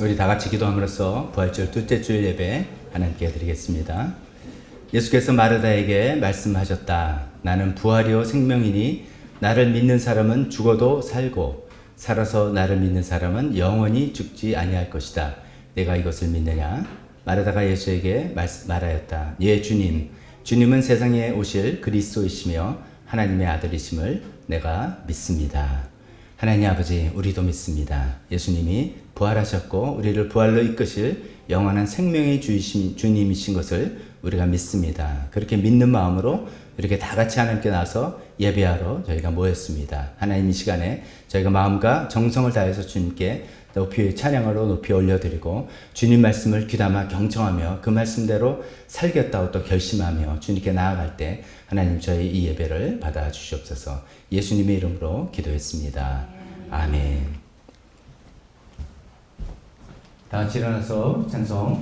우리 다 같이 기도함으로써 부활절 둘째 주일 예배 하나님께 드리겠습니다. 예수께서 마르다에게 말씀하셨다. 나는 부활이요 생명이니 나를 믿는 사람은 죽어도 살고 살아서 나를 믿는 사람은 영원히 죽지 아니할 것이다. 내가 이것을 믿느냐? 마르다가 예수에게 말하였다. 예 주님, 주님은 세상에 오실 그리스도이시며 하나님의 아들이심을 내가 믿습니다. 하나님 아버지, 우리도 믿습니다. 예수님이 부활하셨고 우리를 부활로 이끄실 영원한 생명의 주님이신 것을 우리가 믿습니다. 그렇게 믿는 마음으로 이렇게 다 같이 하나님께 나서 예배하러 저희가 모였습니다. 하나님 이 시간에 저희가 마음과 정성을 다해서 주님께 높이 찬양으로 높이 올려드리고 주님 말씀을 귀담아 경청하며 그 말씀대로 살겠다고 또 결심하며 주님께 나아갈 때 하나님 저희 이 예배를 받아 주시옵소서. 예수님의 이름으로 기도했습니다. 아멘. 다 같이 일어나서 찬송가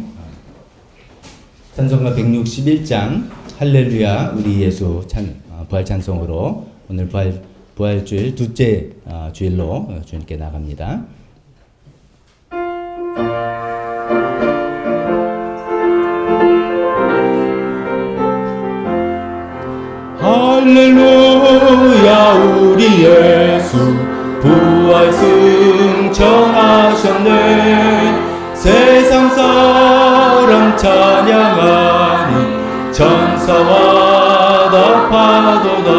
161장 할렐루야 우리 예수 부활 찬송으로 오늘 부활주일 둘째 주일로 주님께 나갑니다. 할렐루야 우리 예수 부활 승천하셨네. 세상 사람 찬양하니 천사와 답하도다.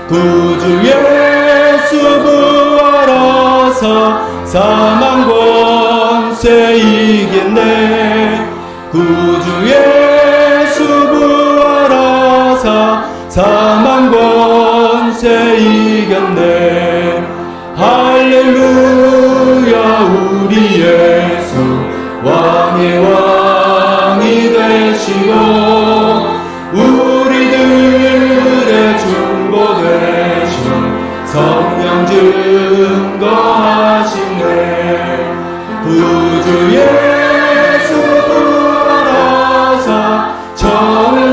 구주 예수 부활하사 사망 권세 이겼네. 구주 예수 부활하사 사망 권세 이겼네. 할렐루야 우리 예수 왕의 왕이 되시고 우리들의 중보 되신 성령 증거하시네. 구주 예수 부활하사 전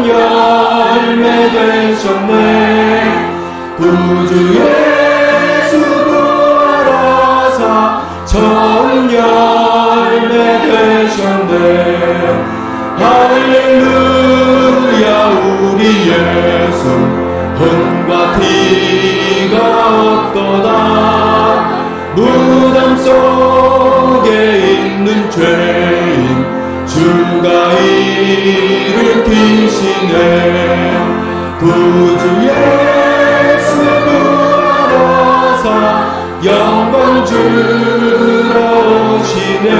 열매 되셨네. 구주 예수 부활하사 전 열매 되셨네. 할렐루야 우리 예수 흥과 티가 없도다. 무덤 속에 있는 죄인 주가 일으키시네. 구주 예수 부활하사 영광 주러 오시네.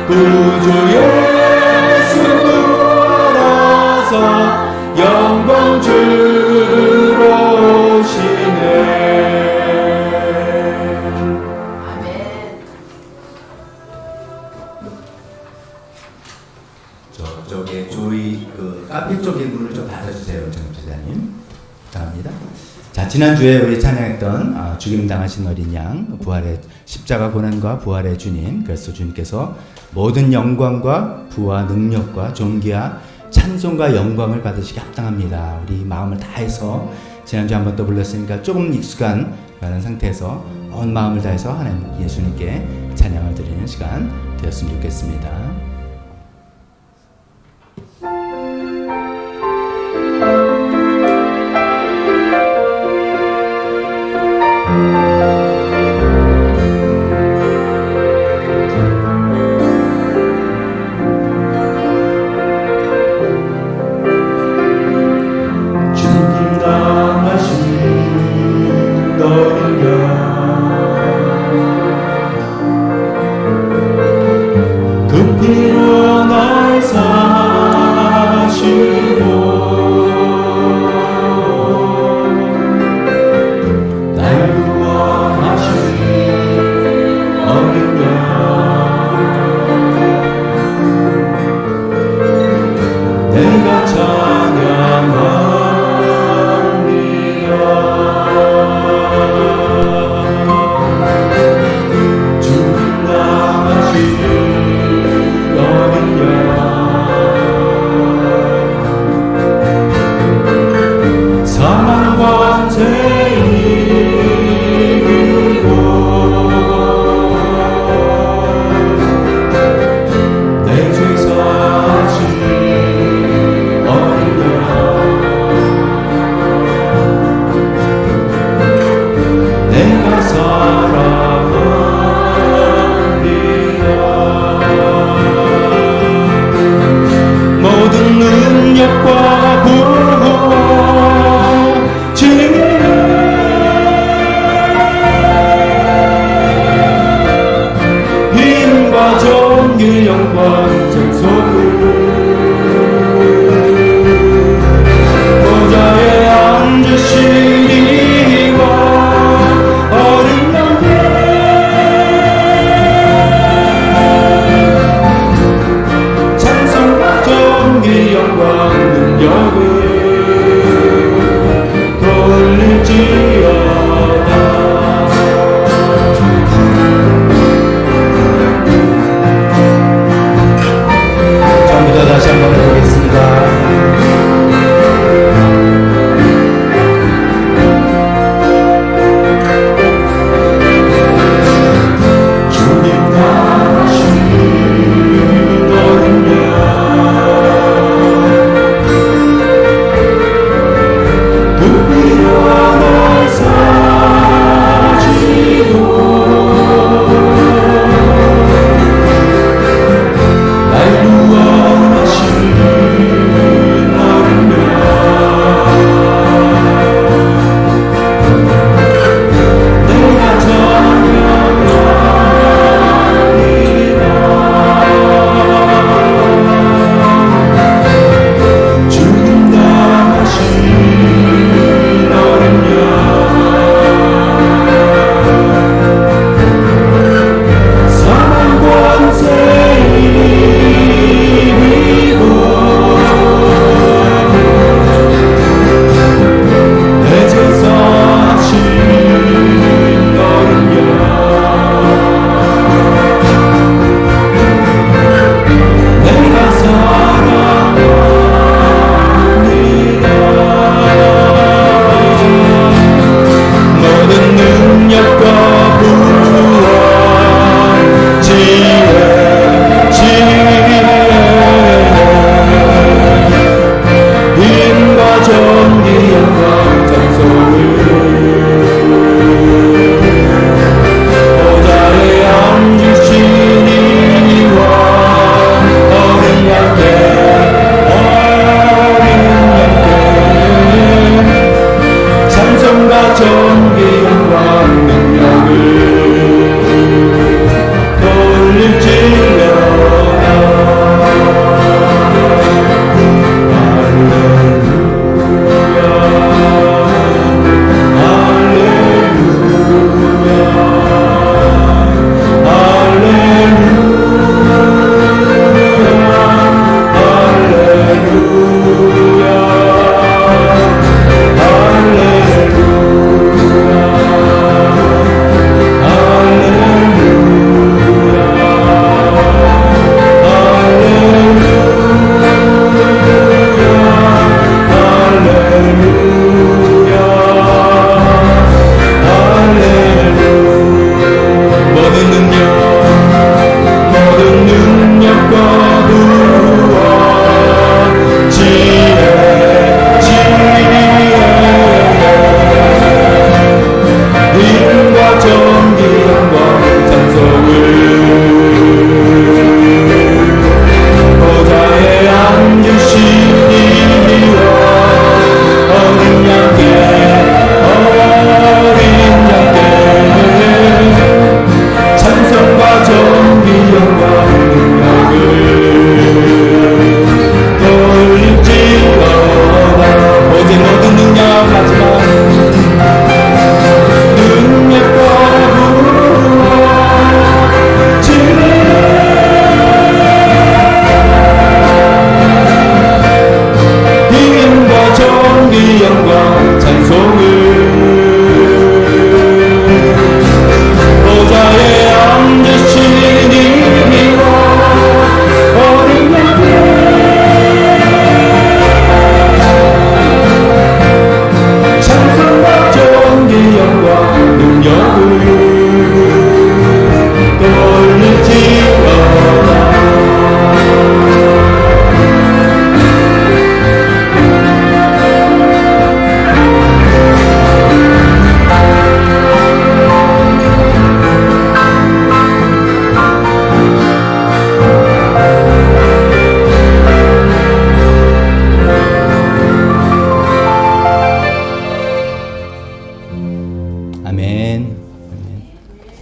구주 예수 부활하사 영광 주러 오시네. 아멘. 저쪽에 조이 카페 쪽에 문을 좀 닫아주세요, 정지자님. 감사합니다. 자, 지난주에 우리 찬양했던 죽임 당하신 어린 양, 부활의 십자가 고난과 부활의 주님. 그래서 주님께서 모든 영광과 부와 능력과 존귀와 찬송과 영광을 받으시기 합당합니다. 우리 마음을 다해서 지난주에 한 번 더 불렀으니까 조금 익숙한 그런 상태에서 온 마음을 다해서 하나님 예수님께 찬양을 드리는 시간 되었으면 좋겠습니다. 날 구원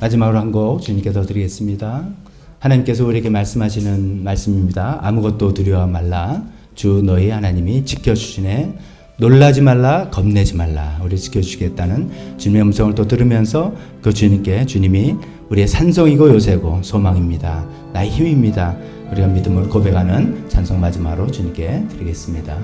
마지막으로 한 곡 주님께 더 드리겠습니다. 하나님께서 우리에게 말씀하시는 말씀입니다. 아무것도 두려워 말라. 주 너희 하나님이 지켜주시네. 놀라지 말라, 겁내지 말라. 우리 지켜주시겠다는 주님의 음성을 또 들으면서 그 주님께 주님이 우리의 산성이고 요새고 소망입니다. 나의 힘입니다. 우리가 믿음으로 고백하는 찬송 마지막으로 주님께 드리겠습니다.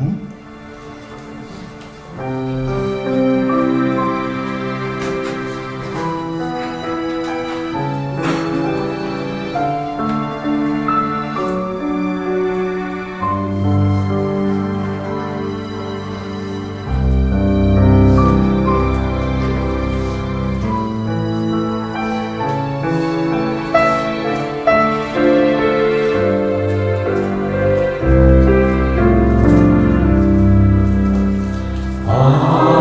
아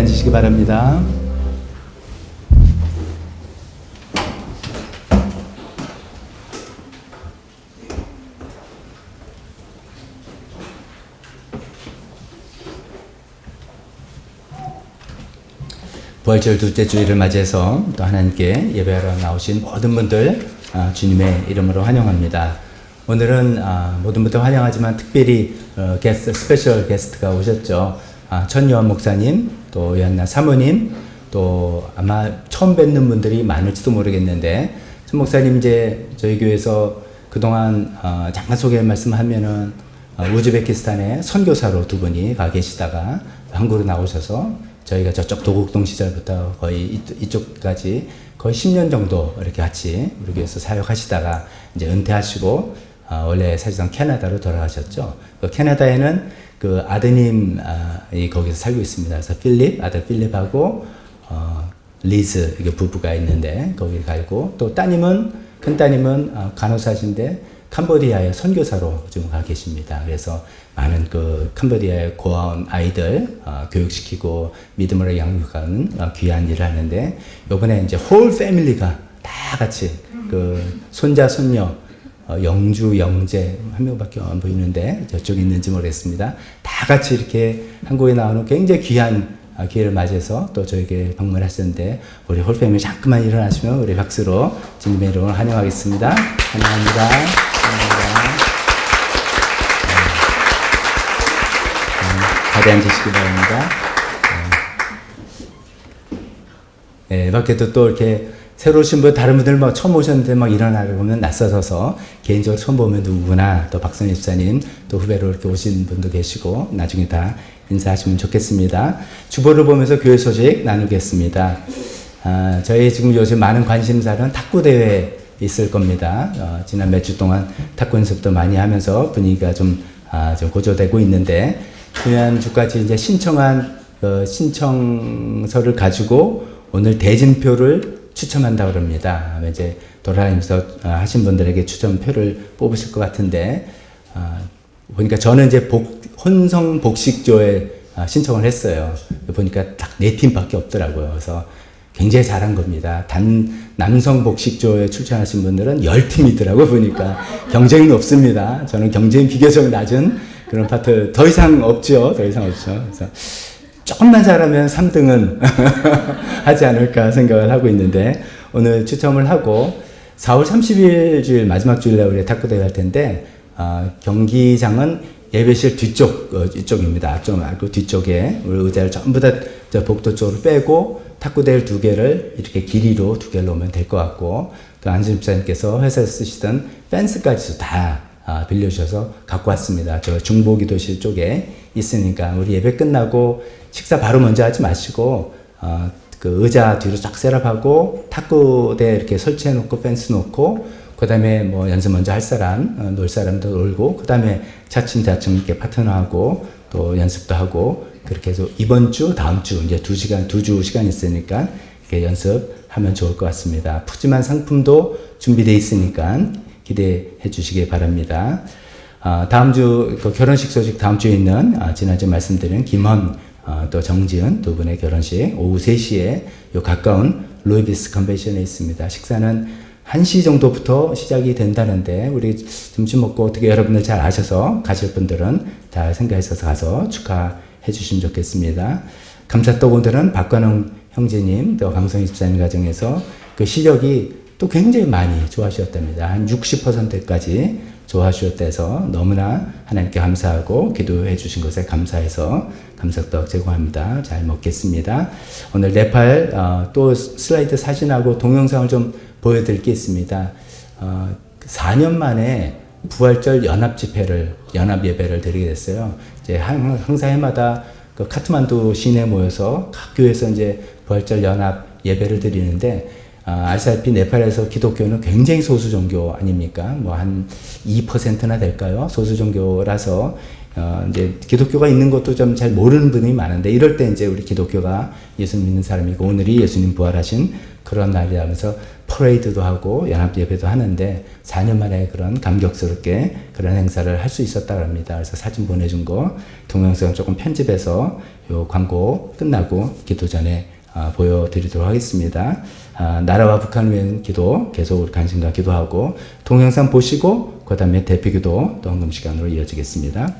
앉으시기 바랍니다. 부활절 둘째 주일을 맞이해서 또 하나님께 예배하러 나오신 모든 분들 주님의 이름으로 환영합니다. 오늘은 모든 분들 환영하지만 특별히 스페셜 게스트가 오셨죠. 천요한 목사님, 또 요한나 사모님, 또 아마 처음 뵙는 분들이 많을지도 모르겠는데, 천 목사님 이제 저희 교회에서 그동안 잠깐 소개 말씀하면은 우즈베키스탄에 선교사로 두 분이 가 계시다가 한국으로 나오셔서 저희가 저쪽 도곡동 시절부터 거의 이쪽까지 거의 10년 정도 이렇게 같이 우리 교회에서 사역하시다가 이제 은퇴하시고 원래 사실상 캐나다로 돌아가셨죠. 그 캐나다에는 그 아드님이 거기서 살고 있습니다. 그래서 아들 필립하고 리즈 이게 부부가 있는데 거기 갈고, 또 큰 따님은 간호사신데 캄보디아의 선교사로 지금 가 계십니다. 그래서 많은 그 캄보디아의 고아원 아이들 교육시키고 믿음으로 양육하는 귀한 일을 하는데, 요번에 이제 홀 패밀리가 다 같이 그 손자 손녀 영주 영재 한 명밖에 안 보이는데 저쪽에 있는지 모르겠습니다. 다 같이 이렇게 한국에 나오는 굉장히 귀한 기회를 맞이해서 또 저에게 방문하셨는데, 우리 홀 패밀리 잠깐만 일어나시면 우리 박수로 주님의 이름을 환영하겠습니다. 환영합니다. 자리 앉으시기 바랍니다. 밖에도 또 이렇게 새로 오신 분, 다른 분들 뭐 처음 오셨는데 막 일어나고 보면 낯설어서 개인적으로 처음 보면 누구구나, 또 박선희 집사님, 또 후배로 이렇게 오신 분도 계시고, 나중에 다 인사하시면 좋겠습니다. 주보를 보면서 교회 소식 나누겠습니다. 저희 지금 요즘 많은 관심사는 탁구대회 있을 겁니다. 지난 몇 주 동안 탁구 연습도 많이 하면서 분위기가 좀 고조되고 있는데, 지난주까지 이제 신청한 신청서를 가지고 오늘 대진표를 추첨한다고 합니다. 이제 돌아다니면서 하신 분들에게 추첨표를 뽑으실 것 같은데, 보니까 저는 이제 혼성 복식조에 신청을 했어요. 보니까 딱 4팀밖에 없더라고요. 그래서 굉장히 잘한 겁니다. 남성 복식조에 출전하신 분들은 10팀이더라고요. 보니까 경쟁이 높습니다. 저는 경쟁이 비교적 낮은 그런 파트 더 이상 없죠. 그래서 조금만 잘하면 3등은 하지 않을까 생각을 하고 있는데, 오늘 추첨을 하고 4월 30일 주일 마지막 주일날 우리 탁구대회 할 텐데, 경기장은 예배실 이쪽입니다. 좀 알고 뒤쪽에 우리 의자를 전부 다 저 복도 쪽으로 빼고 탁구대를 2개를 이렇게 길이로 2개를 놓으면 될 것 같고, 또 안수 집사님께서 회사에 쓰시던 펜스까지도 다 빌려주셔서 갖고 왔습니다. 저 중보기도실 쪽에 있으니까 우리 예배 끝나고 식사 바로 먼저 하지 마시고 그 의자 뒤로 쫙 셋업하고 탁구대 이렇게 설치해 놓고 펜스 놓고, 그 다음에 뭐 연습 먼저 할 사람, 놀 사람도 놀고, 그 다음에 차츰차츰 이렇게 파트너하고 또 연습도 하고, 그렇게 해서 이번 주, 다음 주 이제 2주 시간 있으니까 이렇게 연습하면 좋을 것 같습니다. 푸짐한 상품도 준비되어 있으니까 기대해 주시기 바랍니다. 다음 주 그 결혼식 소식 다음 주에 있는 지난주에 말씀드린 김헌 또 정지은 두 분의 결혼식 오후 3시에 요 가까운 루이비스 컨벤션에 있습니다. 식사는 1시 정도부터 시작이 된다는데, 우리 점심 먹고 어떻게 여러분들 잘 아셔서 가실 분들은 잘 생각해서 가서 축하해 주시면 좋겠습니다. 감사떡 오늘은 박관웅 형제님 또 강성희 집사님 가정에서 그 시력이 또 굉장히 많이 좋아하셨답니다. 한 60%까지 좋아하셨대서 너무나 하나님께 감사하고 기도해 주신 것에 감사해서 감사떡 제공합니다. 잘 먹겠습니다. 오늘 네팔 또 슬라이드 사진하고 동영상을 좀 보여드릴 게 있습니다. 4년 만에 부활절 연합 예배를 드리게 됐어요. 이제 항상 해마다 그 카트만두 시내에 모여서 각 교회에서 이제 부활절 연합 예배를 드리는데, 알다시피 네팔에서 기독교는 굉장히 소수 종교 아닙니까? 뭐 한 2%나 될까요? 소수 종교라서 이제 기독교가 있는 것도 좀 잘 모르는 분이 많은데, 이럴 때 이제 우리 기독교가 예수 믿는 사람이고 오늘이 예수님 부활하신 그런 날이라면서 퍼레이드도 하고 연합 예배도 하는데 4년 만에 그런 감격스럽게 그런 행사를 할 수 있었다고 합니다. 그래서 사진 보내준 거 동영상 조금 편집해서 요 광고 끝나고 기도 전에 보여드리도록 하겠습니다. 나라와 북한을 위한 기도 계속 관심과 기도하고 동영상 보시고 그 다음에 대표기도 또 헌금 시간으로 이어지겠습니다.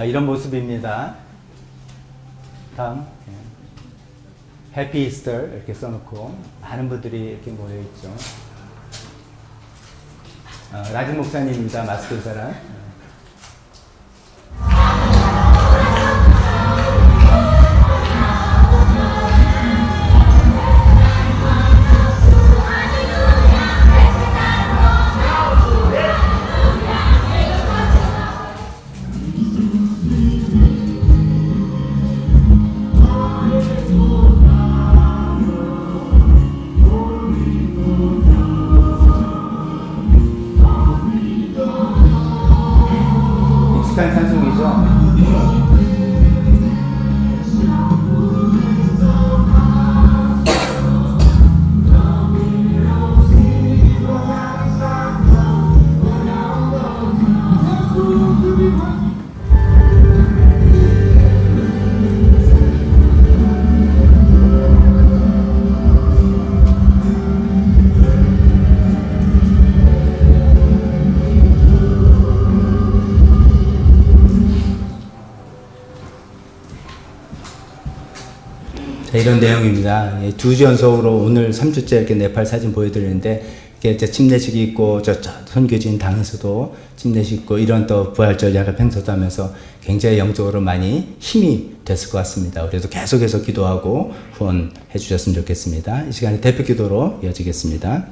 이런 모습입니다. 다음 해피 이스터 이렇게 써놓고 많은 분들이 이렇게 모여있죠. 라진 목사님입니다. 마스크 사람. 익숙한 찬송이죠. 이런 내용입니다. 2주 연속으로 오늘 3주째 이렇게 네팔 사진 보여드리는데 이렇게 침례식 있고 저 선교진 당에서도 침례식 있고 이런 또 부활절 야간 행사도 하면서 굉장히 영적으로 많이 힘이 됐을 것 같습니다. 그래도 계속해서 기도하고 후원해 주셨으면 좋겠습니다. 이 시간에 대표 기도로 이어지겠습니다.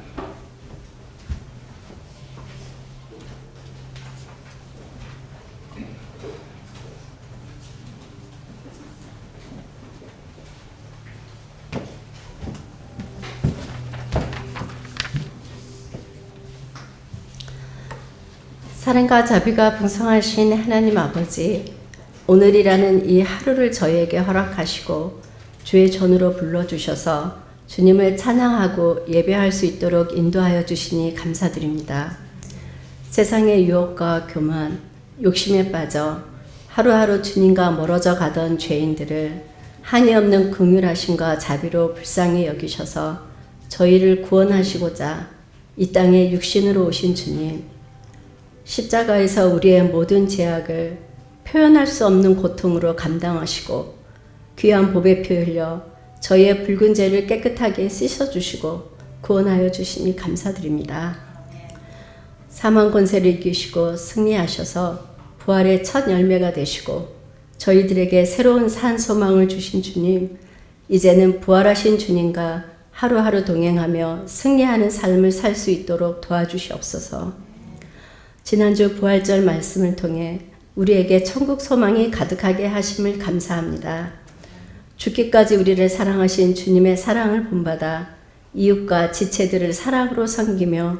사랑과 자비가 풍성하신 하나님 아버지, 오늘이라는 이 하루를 저희에게 허락하시고 주의 전으로 불러주셔서 주님을 찬양하고 예배할 수 있도록 인도하여 주시니 감사드립니다. 세상의 유혹과 교만, 욕심에 빠져 하루하루 주님과 멀어져 가던 죄인들을 한이 없는 긍휼하심과 자비로 불쌍히 여기셔서 저희를 구원하시고자 이 땅에 육신으로 오신 주님, 십자가에서 우리의 모든 죄악을 표현할 수 없는 고통으로 감당하시고 귀한 보배 피 흘려 저희의 붉은 죄를 깨끗하게 씻어주시고 구원하여 주시니 감사드립니다. 사망 권세를 이기시고 승리하셔서 부활의 첫 열매가 되시고 저희들에게 새로운 산 소망을 주신 주님, 이제는 부활하신 주님과 하루하루 동행하며 승리하는 삶을 살 수 있도록 도와주시옵소서. 지난주 부활절 말씀을 통해 우리에게 천국 소망이 가득하게 하심을 감사합니다. 죽기까지 우리를 사랑하신 주님의 사랑을 본받아 이웃과 지체들을 사랑으로 섬기며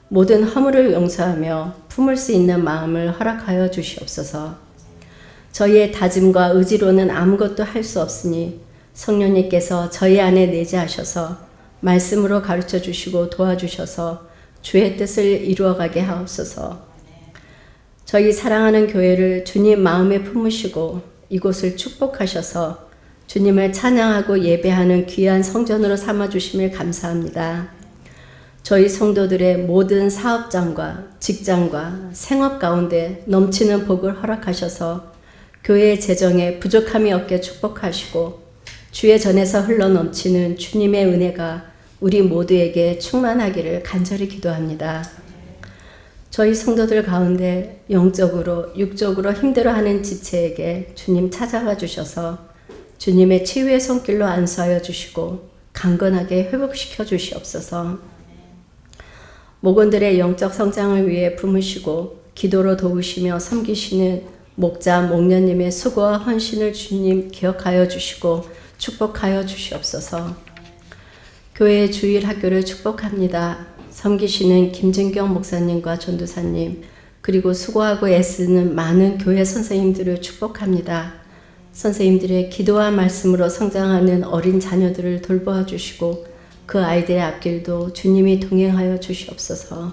모든 허물을 용서하며 품을 수 있는 마음을 허락하여 주시옵소서. 저희의 다짐과 의지로는 아무것도 할 수 없으니 성령님께서 저희 안에 내재하셔서 말씀으로 가르쳐 주시고 도와주셔서 주의 뜻을 이루어가게 하옵소서. 저희 사랑하는 교회를 주님 마음에 품으시고 이곳을 축복하셔서 주님을 찬양하고 예배하는 귀한 성전으로 삼아주심을 감사합니다. 저희 성도들의 모든 사업장과 직장과 생업 가운데 넘치는 복을 허락하셔서 교회의 재정에 부족함이 없게 축복하시고 주의 전에서 흘러 넘치는 주님의 은혜가 우리 모두에게 충만하기를 간절히 기도합니다. 저희 성도들 가운데 영적으로 육적으로 힘들어하는 지체에게 주님 찾아와 주셔서 주님의 치유의 손길로 안수하여 주시고 강건하게 회복시켜 주시옵소서. 목원들의 영적 성장을 위해 품으시고 기도로 도우시며 섬기시는 목자 목녀님의 수고와 헌신을 주님 기억하여 주시고 축복하여 주시옵소서. 교회의 주일 학교를 축복합니다. 섬기시는 김진경 목사님과 전도사님, 그리고 수고하고 애쓰는 많은 교회 선생님들을 축복합니다. 선생님들의 기도와 말씀으로 성장하는 어린 자녀들을 돌보아 주시고 그 아이들의 앞길도 주님이 동행하여 주시옵소서.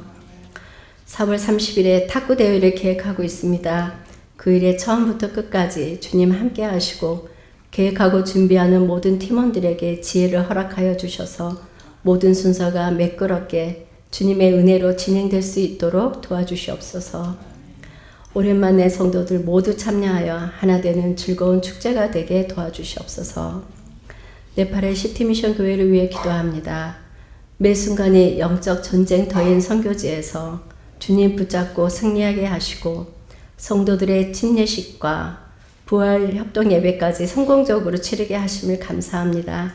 4월 30일에 탁구 대회를 계획하고 있습니다. 그 일에 처음부터 끝까지 주님 함께 하시고 계획하고 준비하는 모든 팀원들에게 지혜를 허락하여 주셔서 모든 순서가 매끄럽게 주님의 은혜로 진행될 수 있도록 도와주시옵소서. 오랜만에 성도들 모두 참여하여 하나 되는 즐거운 축제가 되게 도와주시옵소서. 네팔의 시티미션 교회를 위해 기도합니다. 매 순간이 영적 전쟁터인 선교지에서 주님 붙잡고 승리하게 하시고 성도들의 침례식과 부활 협동 예배까지 성공적으로 치르게 하심을 감사합니다.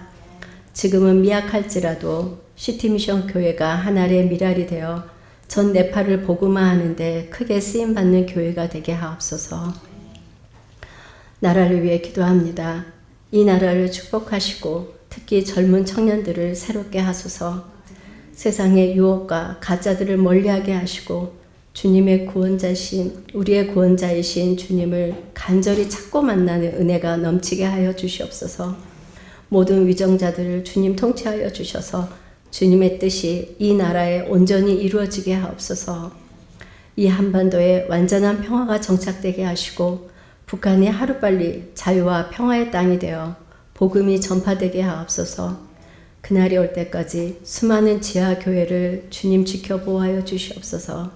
지금은 미약할지라도 시티미션 교회가 하나의 미랄이 되어 전 네팔을 복음화하는데 크게 쓰임받는 교회가 되게 하옵소서. 나라를 위해 기도합니다. 이 나라를 축복하시고 특히 젊은 청년들을 새롭게 하소서. 세상의 유혹과 가짜들을 멀리하게 하시고 주님의 구원자신 우리의 구원자이신 주님을 간절히 찾고 만나는 은혜가 넘치게 하여 주시옵소서. 모든 위정자들을 주님 통치하여 주셔서 주님의 뜻이 이 나라에 온전히 이루어지게 하옵소서. 이 한반도에 완전한 평화가 정착되게 하시고 북한이 하루빨리 자유와 평화의 땅이 되어 복음이 전파되게 하옵소서. 그날이 올 때까지 수많은 지하교회를 주님 지켜보호하여 주시옵소서.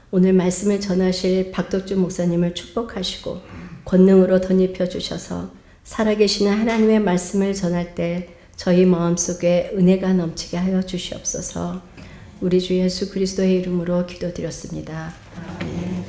오늘 말씀을 전하실 박덕주 목사님을 축복하시고 권능으로 덧입혀 주셔서 살아계시는 하나님의 말씀을 전할 때 저희 마음속에 은혜가 넘치게 하여 주시옵소서. 우리 주 예수 그리스도의 이름으로 기도드렸습니다. 아멘.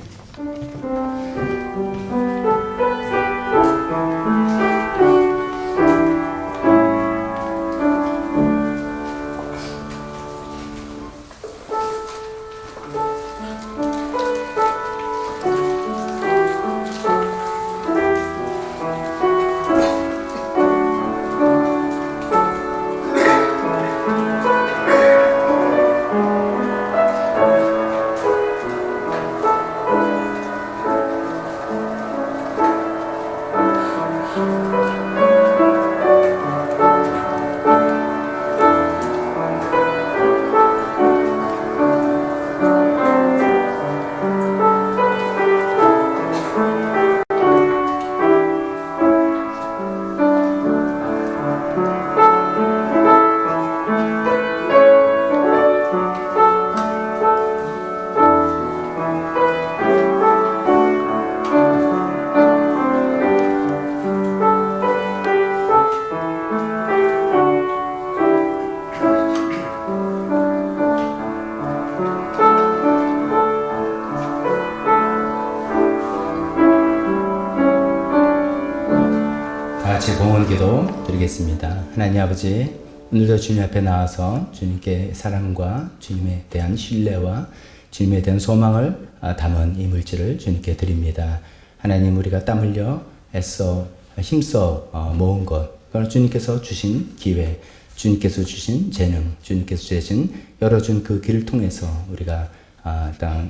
같이 봉헌기도 드리겠습니다. 하나님 아버지, 오늘도 주님 앞에 나와서 주님께 사랑과 주님에 대한 신뢰와 주님에 대한 소망을 담은 이 물질을 주님께 드립니다. 하나님, 우리가 땀 흘려 애써 힘써 모은 것, 그걸 주님께서 주신 기회, 주님께서 주신 재능, 주님께서 주신 열어준 그 길을 통해서 우리가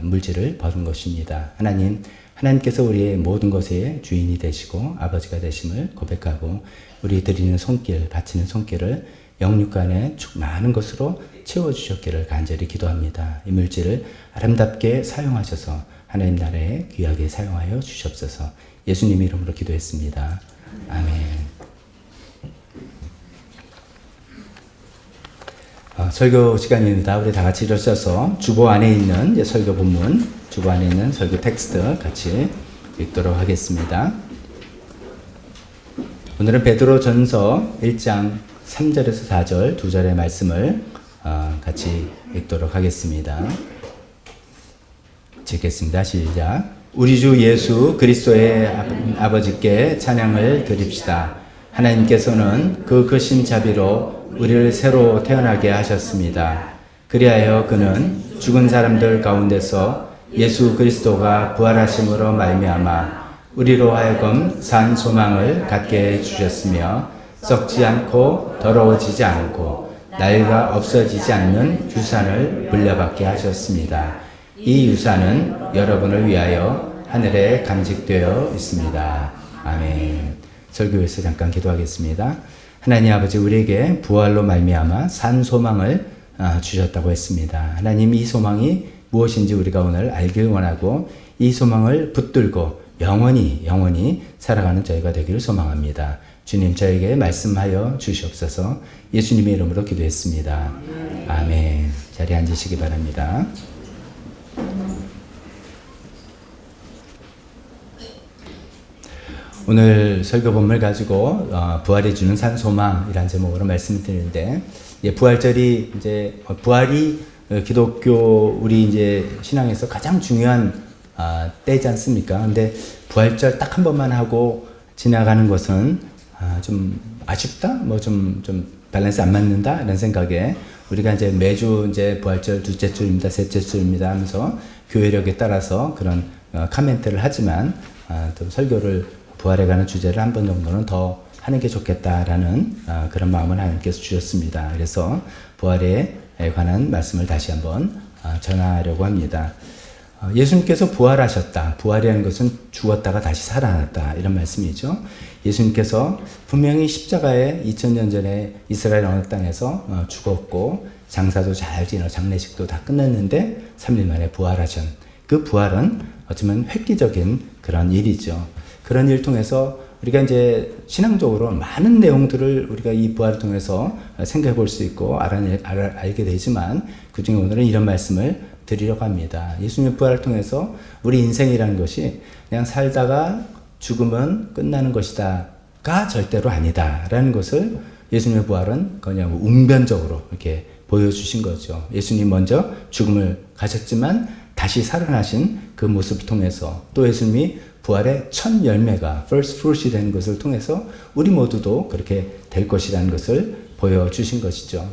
물질을 받은 것입니다. 하나님께서 우리의 모든 것의 주인이 되시고 아버지가 되심을 고백하고 우리 드리는 손길, 바치는 손길을 영육간에 많은 것으로 채워주셨기를 간절히 기도합니다. 이 물질을 아름답게 사용하셔서 하나님 나라에 귀하게 사용하여 주시옵소서. 예수님 이름으로 기도했습니다. 아멘. 설교 시간입니다. 우리 다 같이 일어서서 주보 안에 있는 설교 본문, 주보 안에 있는 설교 텍스트 같이 읽도록 하겠습니다. 오늘은 베드로전서 1장 3절에서 4절 두 절의 말씀을 같이 읽도록 하겠습니다. 읽겠습니다. 시작. 우리 주 예수 그리스도의 아버지께 찬양을 드립시다. 하나님께서는 그 크신 자비로 우리를 새로 태어나게 하셨습니다. 그리하여 그는 죽은 사람들 가운데서 예수 그리스도가 부활하심으로 말미암아 우리로 하여금 산 소망을 갖게 해주셨으며 썩지 않고 더러워지지 않고 나이가 없어지지 않는 유산을 물려받게 하셨습니다. 이 이 유산은 여러분을 위하여 하늘에 간직되어 있습니다. 아멘. 설교에서 잠깐 기도하겠습니다. 하나님 아버지, 우리에게 부활로 말미암아 산 소망을 주셨다고 했습니다. 하나님, 이 소망이 무엇인지 우리가 오늘 알길 원하고 이 소망을 붙들고 영원히 살아가는 저희가 되기를 소망합니다. 주님, 저에게 말씀하여 주시옵소서. 예수님의 이름으로 기도했습니다. 아멘. 자리에 앉으시기 바랍니다. 오늘 설교 본문을 가지고 부활이 주는 산 소망이라는 제목으로 말씀을 드리는데, 부활절이 이제 부활이 기독교 우리 이제 신앙에서 가장 중요한 때지 않습니까? 근데 부활절 딱 한 번만 하고 지나가는 것은 좀 아쉽다, 뭐 좀 밸런스 안 맞는다 이런 생각에 우리가 이제 매주 이제 부활절 둘째 주입니다, 셋째 주입니다 하면서 교회력에 따라서 그런 카멘트를 하지만 또 설교를 부활에 관한 주제를 한 번 정도는 더 하는 게 좋겠다라는 그런 마음을 하나님께서 주셨습니다. 그래서 부활에 관한 말씀을 다시 한번 전하려고 합니다. 예수님께서 부활하셨다. 부활이라는 것은 죽었다가 다시 살아났다, 이런 말씀이죠. 예수님께서 분명히 십자가에 2000년 전에 이스라엘 어느 땅에서 죽었고 장사도 잘 지내고 장례식도 다 끝났는데 3일 만에 부활하신 그 부활은 어쩌면 획기적인 그런 일이죠. 그런 일을 통해서 우리가 이제 신앙적으로 많은 내용들을 우리가 이 부활을 통해서 생각해 볼 수 있고 알게 되지만 그 중에 오늘은 이런 말씀을 드리려고 합니다. 예수님의 부활을 통해서 우리 인생이라는 것이 그냥 살다가 죽으면 끝나는 것이다가 절대로 아니다라는 것을 예수님의 부활은 그냥 웅변적으로 이렇게 보여주신 거죠. 예수님 먼저 죽음을 가셨지만 다시 살아나신 그 모습을 통해서 또 예수님이 부활의 첫 열매가 first fruit이 된 것을 통해서 우리 모두도 그렇게 될 것이라는 것을 보여주신 것이죠.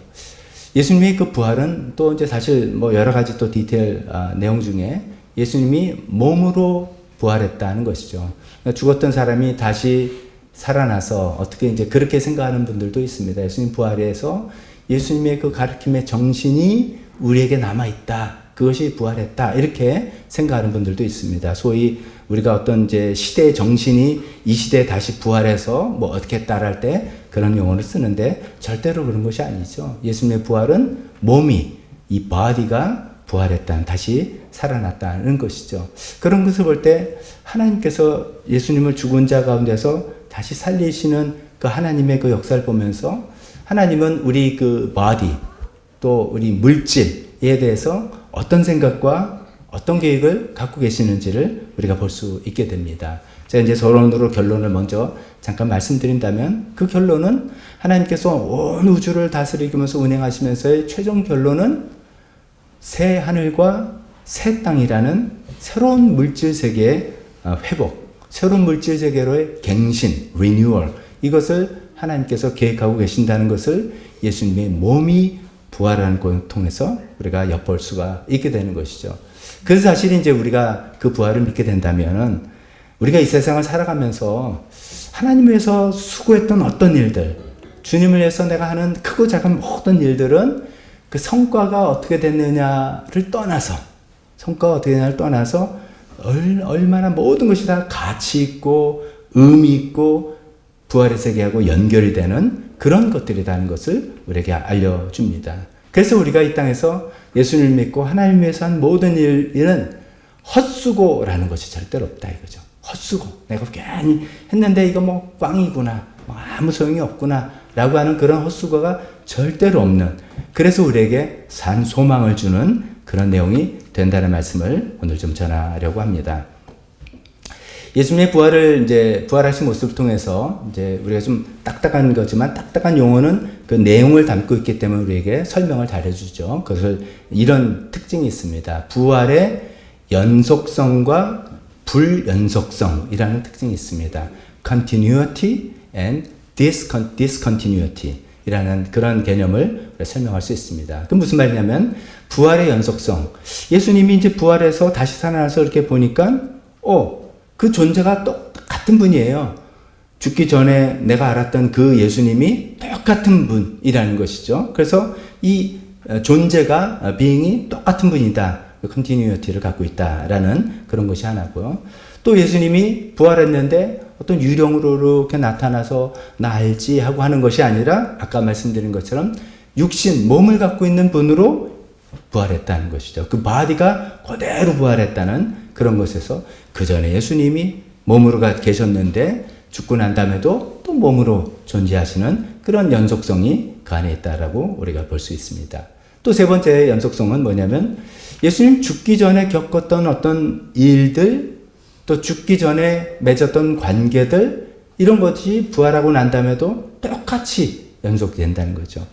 예수님의 그 부활은 또 이제 사실 뭐 여러 가지 또 디테일 내용 중에 예수님이 몸으로 부활했다는 것이죠. 그러니까 죽었던 사람이 다시 살아나서 어떻게 이제 그렇게 생각하는 분들도 있습니다. 예수님 부활에서 예수님의 그 가르침의 정신이 우리에게 남아있다. 그것이 부활했다. 이렇게 생각하는 분들도 있습니다. 소위 우리가 어떤 이제 시대의 정신이 이 시대에 다시 부활해서 뭐 어떻게 했다랄 때 그런 용어를 쓰는데 절대로 그런 것이 아니죠. 예수님의 부활은 몸이, 이 body가 부활했다는, 다시 살아났다는 것이죠. 그런 것을 볼 때 하나님께서 예수님을 죽은 자 가운데서 다시 살리시는 그 하나님의 그 역사를 보면서 하나님은 우리 그 body, 또 우리 물질에 대해서 어떤 생각과 어떤 계획을 갖고 계시는지를 우리가 볼 수 있게 됩니다. 제가 이제 서론으로 결론을 먼저 잠깐 말씀드린다면 그 결론은 하나님께서 온 우주를 다스리면서 운행하시면서의 최종 결론은 새 하늘과 새 땅이라는 새로운 물질 세계의 회복, 새로운 물질 세계로의 갱신, 리뉴얼, 이것을 하나님께서 계획하고 계신다는 것을 예수님의 몸이 부활하는 것을 통해서 우리가 엿볼 수가 있게 되는 것이죠. 그래서 사실 이제 우리가 그 부활을 믿게 된다면은 우리가 이 세상을 살아가면서 하나님을 위해서 수고했던 어떤 일들, 주님을 위해서 내가 하는 크고 작은 모든 일들은 그 성과가 어떻게 됐느냐를 떠나서, 얼마나 모든 것이 다 가치 있고 의미 있고 부활의 세계하고 연결이 되는 그런 것들이라는 것을 우리에게 알려줍니다. 그래서 우리가 이 땅에서 예수님을 믿고 하나님을 위해서 한 모든 일은 헛수고라는 것이 절대로 없다 이거죠. 헛수고. 내가 괜히 했는데 이거 뭐 꽝이구나, 뭐 아무 소용이 없구나 라고 하는 그런 헛수고가 절대로 없는, 그래서 우리에게 산 소망을 주는 그런 내용이 된다는 말씀을 오늘 좀 전하려고 합니다. 예수님의 부활하신 모습을 통해서 이제 우리가 좀 딱딱한 거지만 딱딱한 용어는 그 내용을 담고 있기 때문에 우리에게 설명을 잘 해주죠. 그것을 이런 특징이 있습니다. 부활의 연속성과 불연속성이라는 특징이 있습니다. Continuity and discontinuity 이라는 그런 개념을 설명할 수 있습니다. 그 무슨 말이냐면 부활의 연속성. 예수님이 이제 부활해서 다시 살아나서 이렇게 보니까 그 존재가 똑같은 분이에요. 죽기 전에 내가 알았던 그 예수님이 똑같은 분이라는 것이죠. 그래서 이 존재가 being이 똑같은 분이다. 컨티뉴이티를 갖고 있다라는 그런 것이 하나고요. 또 예수님이 부활했는데 어떤 유령으로 이렇게 나타나서 나 알지 하고 하는 것이 아니라 아까 말씀드린 것처럼 육신, 몸을 갖고 있는 분으로 부활했다는 것이죠. 그 바디가 그대로 부활했다는 그런 것에서 그 전에 예수님이 몸으로 계셨는데 죽고 난 다음에도 또 몸으로 존재하시는 그런 연속성이 그 안에 있다라고 우리가 볼 수 있습니다. 또 세 번째 연속성은 뭐냐면 예수님 죽기 전에 겪었던 어떤 일들, 또 죽기 전에 맺었던 관계들, 이런 것이 부활하고 난 다음에도 똑같이 연속된다는 거죠.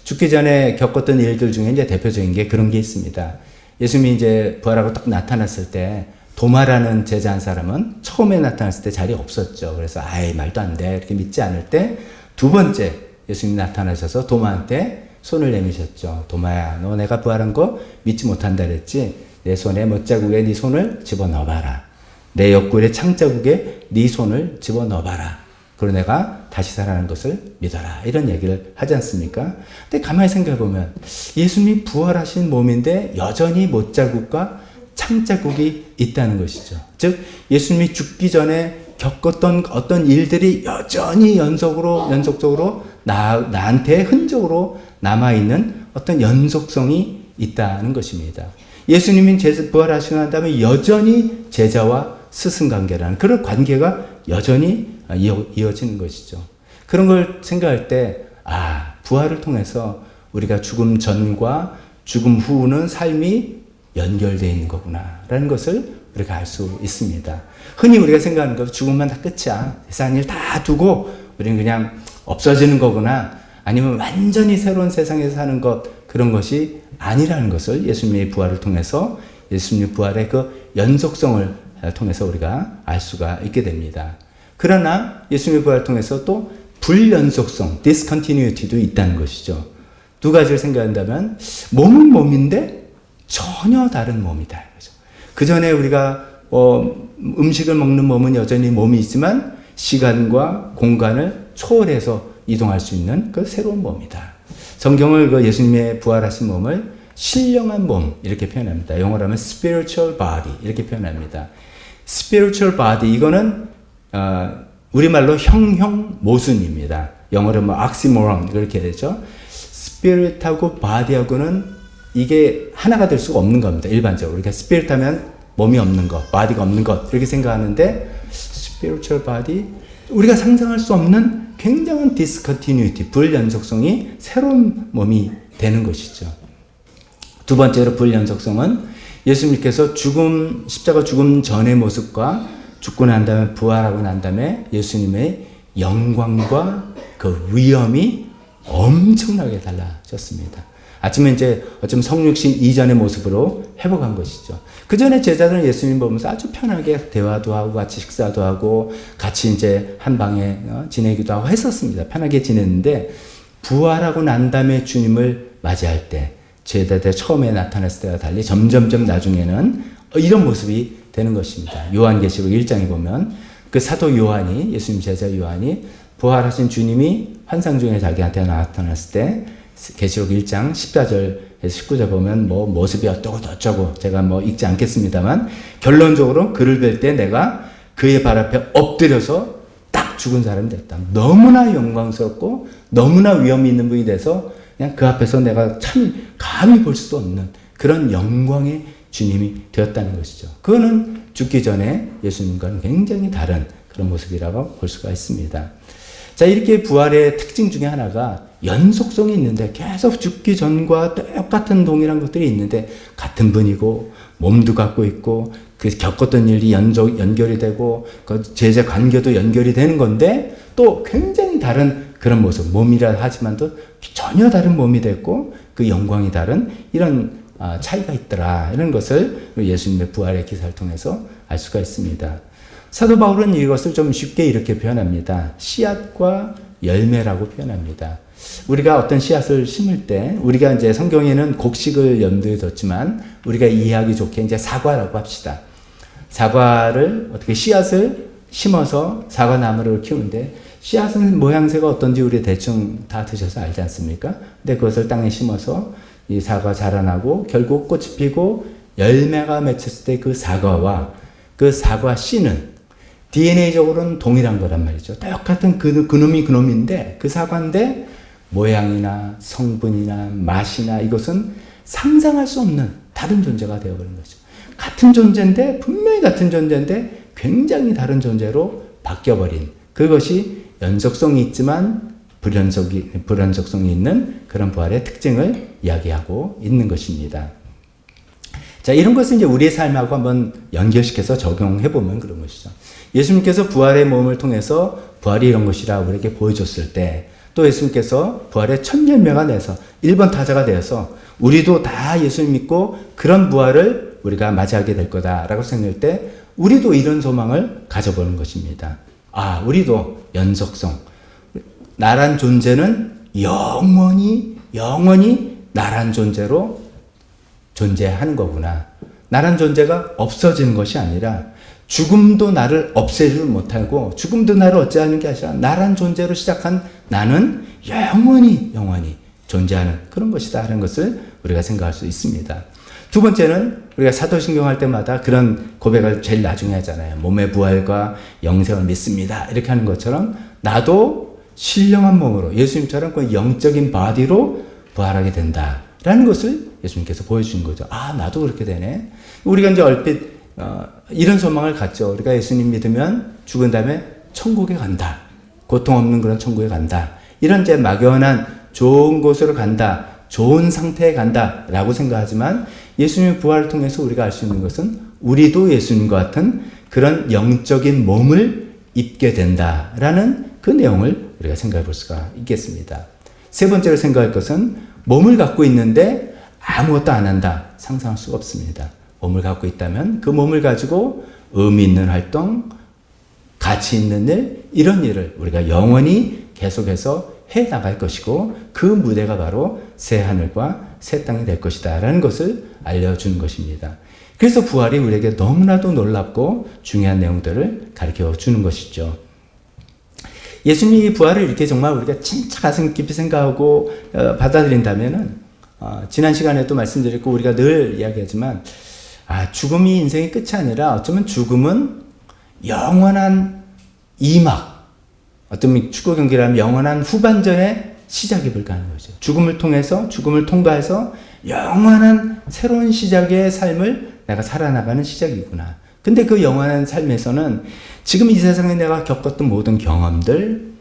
죽기 전에 겪었던 일들 중에 이제 대표적인 게 그런 게 있습니다. 예수님이 이제 부활하고 딱 나타났을 때 도마라는 제자 한 사람은 처음에 나타났을 때 자리에 없었죠. 그래서 아이 말도 안 돼 이렇게 믿지 않을 때 두 번째 예수님이 나타나셔서 도마한테 손을 내미셨죠. 도마야, 너 내가 부활한 거 믿지 못한다 그랬지? 내 손에 못자국에 네 손을 집어넣어봐라. 내 옆구리에 창자국에 네 손을 집어넣어봐라. 그리고 내가 다시 살아나는 것을 믿어라. 이런 얘기를 하지 않습니까? 근데 가만히 생각해보면 예수님이 부활하신 몸인데 여전히 못자국과 창자국이 있다는 것이죠. 즉 예수님이 죽기 전에 겪었던 어떤 일들이 여전히 연속적으로 나한테 흔적으로 남아있는 어떤 연속성이 있다는 것입니다. 예수님이 부활하시고 난 다음에 여전히 제자와 스승관계라는 그런 관계가 여전히 이어지는 것이죠. 그런 걸 생각할 때 부활을 통해서 우리가 죽음 전과 죽음 후는 삶이 연결되어 있는 거구나 라는 것을 우리가 알 수 있습니다. 흔히 우리가 생각하는 것 죽음만 다 끝이야. 세상 일 다 두고 우리는 그냥 없어지는 거구나. 아니면 완전히 새로운 세상에서 사는 것, 그런 것이 아니라는 것을 예수님의 부활을 통해서 예수님의 부활의 그 연속성을 통해서 우리가 알 수가 있게 됩니다. 그러나 예수님의 부활을 통해서 또 불연속성, discontinuity도 있다는 것이죠. 두 가지를 생각한다면 몸은 몸인데 전혀 다른 몸이다. 그 전에 우리가 음식을 먹는 몸은 여전히 몸이 있지만 시간과 공간을 초월해서 이동할 수 있는 그 새로운 몸이다. 성경을 그 예수님의 부활하신 몸을 신령한 몸 이렇게 표현합니다. 영어로 하면 spiritual body 이렇게 표현합니다. spiritual body 이거는 우리말로 형형모순입니다. 영어로 뭐 oxymoron 이렇게 되죠. spirit하고 body하고는 이게 하나가 될 수가 없는 겁니다. 일반적으로. 그러니까 spirit 하면 몸이 없는 것, body가 없는 것 이렇게 생각하는데 spiritual body 우리가 상상할 수 없는 굉장한 discontinuity, 불연속성이 새로운 몸이 되는 것이죠. 두 번째로 불연속성은 예수님께서 십자가 죽음 전의 모습과 죽고 난 다음에 부활하고 난 다음에 예수님의 영광과 그 위엄이 엄청나게 달라졌습니다. 아침에 이제 어쩌면 성육신 이전의 모습으로 회복한 것이죠. 그 전에 제자들은 예수님 보면서 아주 편하게 대화도 하고 같이 식사도 하고 같이 이제 한 방에 지내기도 하고 했었습니다. 편하게 지냈는데 부활하고 난 다음에 주님을 맞이할 때 제자들 처음에 나타났을 때와 달리 점점점 나중에는 이런 모습이 되는 것입니다. 요한계시록 1장에 보면 그 사도 요한이 예수님 제자 요한이 부활하신 주님이 환상 중에 자기한테 나타났을 때 계시록 1장 14절에서 19절 보면 뭐 모습이 어떠고 저쩌고 제가 뭐 읽지 않겠습니다만 결론적으로 그를 뵐 때 내가 그의 발 앞에 엎드려서 딱 죽은 사람이 됐다. 너무나 영광스럽고 너무나 위엄이 있는 분이 돼서 그냥 그 앞에서 내가 참 감히 볼 수도 없는 그런 영광의 주님이 되었다는 것이죠. 그거는 죽기 전에 예수님과는 굉장히 다른 그런 모습이라고 볼 수가 있습니다. 자, 이렇게 부활의 특징 중에 하나가 연속성이 있는데 계속 죽기 전과 똑같은 동일한 것들이 있는데 같은 분이고 몸도 갖고 있고 그 겪었던 일이 연결이 되고 그 제자 관계도 연결이 되는 건데 또 굉장히 다른 그런 모습, 몸이라 하지만도 전혀 다른 몸이 됐고 그 영광이 다른 이런 차이가 있더라. 이런 것을 예수님의 부활의 기사를 통해서 알 수가 있습니다. 사도 바울은 이것을 좀 쉽게 이렇게 표현합니다. 씨앗과 열매라고 표현합니다. 우리가 어떤 씨앗을 심을 때 우리가 이제 성경에는 곡식을 염두에 뒀지만 우리가 이해하기 좋게 이제 사과라고 합시다. 사과를 어떻게 씨앗을 심어서 사과나무를 키우는데 씨앗은 모양새가 어떤지 우리 대충 다 드셔서 알지 않습니까? 근데 그것을 땅에 심어서 이 사과 자라나고 결국 꽃이 피고 열매가 맺혔을 때 그 사과와 그 사과 씨는 DNA적으로는 동일한 거란 말이죠. 똑같은 그놈이 그놈인데 그 사과인데 모양이나 성분이나 맛이나 이것은 상상할 수 없는 다른 존재가 되어버린 거죠. 같은 존재인데 분명히 같은 존재인데 굉장히 다른 존재로 바뀌어버린 그것이 연속성이 있지만 불연속성이 있는 그런 부활의 특징을 이야기하고 있는 것입니다. 자, 이런 것을 이제 우리의 삶하고 한번 연결시켜서 적용해 보면 그런 것이죠. 예수님께서 부활의 몸을 통해서 부활이 이런 것이라 우리에게 보여줬을 때 또 예수님께서 부활의 첫 열매가 돼서 1번 타자가 되어서 우리도 다 예수님 믿고 그런 부활을 우리가 맞이하게 될 거다라고 생각할 때 우리도 이런 소망을 가져보는 것입니다. 아, 우리도 연속성. 나란 존재는 영원히 나란 존재로 존재하는 거구나. 나란 존재가 없어지는 것이 아니라 죽음도 나를 없애지 못하고 죽음도 나를 어찌하는 게 아니라 나란 존재로 시작한 나는 영원히 존재하는 그런 것이다 하는 것을 우리가 생각할 수 있습니다. 두 번째는 우리가 사도신경 할 때마다 그런 고백을 제일 나중에 하잖아요. 몸의 부활과 영생을 믿습니다. 이렇게 하는 것처럼 나도 신령한 몸으로 예수님처럼 그 영적인 바디로 부활하게 된다라는 것을 예수님께서 보여주신 거죠. 아, 나도 그렇게 되네. 우리가 이제 얼핏 이런 소망을 갖죠. 우리가 예수님 믿으면 죽은 다음에 천국에 간다. 고통 없는 그런 천국에 간다. 이런 이제 막연한 좋은 곳으로 간다. 좋은 상태에 간다. 라고 생각하지만 예수님의 부활을 통해서 우리가 알 수 있는 것은 우리도 예수님과 같은 그런 영적인 몸을 입게 된다라는 그 내용을 우리가 생각해 볼 수가 있겠습니다. 세 번째로 생각할 것은 몸을 갖고 있는데 아무것도 안 한다. 상상할 수가 없습니다. 몸을 갖고 있다면 그 몸을 가지고 의미 있는 활동, 가치 있는 일, 이런 일을 우리가 영원히 계속해서 해 나갈 것이고 그 무대가 바로 새 하늘과 새 땅이 될 것이다 라는 것을 알려주는 것입니다. 그래서 부활이 우리에게 너무나도 놀랍고 중요한 내용들을 가르쳐 주는 것이죠. 예수님이 부활을 이렇게 정말 우리가 진짜 가슴 깊이 생각하고 받아들인다면은 지난 시간에도 말씀드렸고 우리가 늘 이야기하지만 죽음이 인생의 끝이 아니라 어쩌면 죽음은 영원한 이막, 어떤 축구 경기라면 영원한 후반전의 시작이 불가능한 거죠. 죽음을 통과해서 영원한 새로운 시작의 삶을 내가 살아나가는 시작이구나. 근데 그 영원한 삶에서는 지금 이 세상에 내가 겪었던 모든 경험들,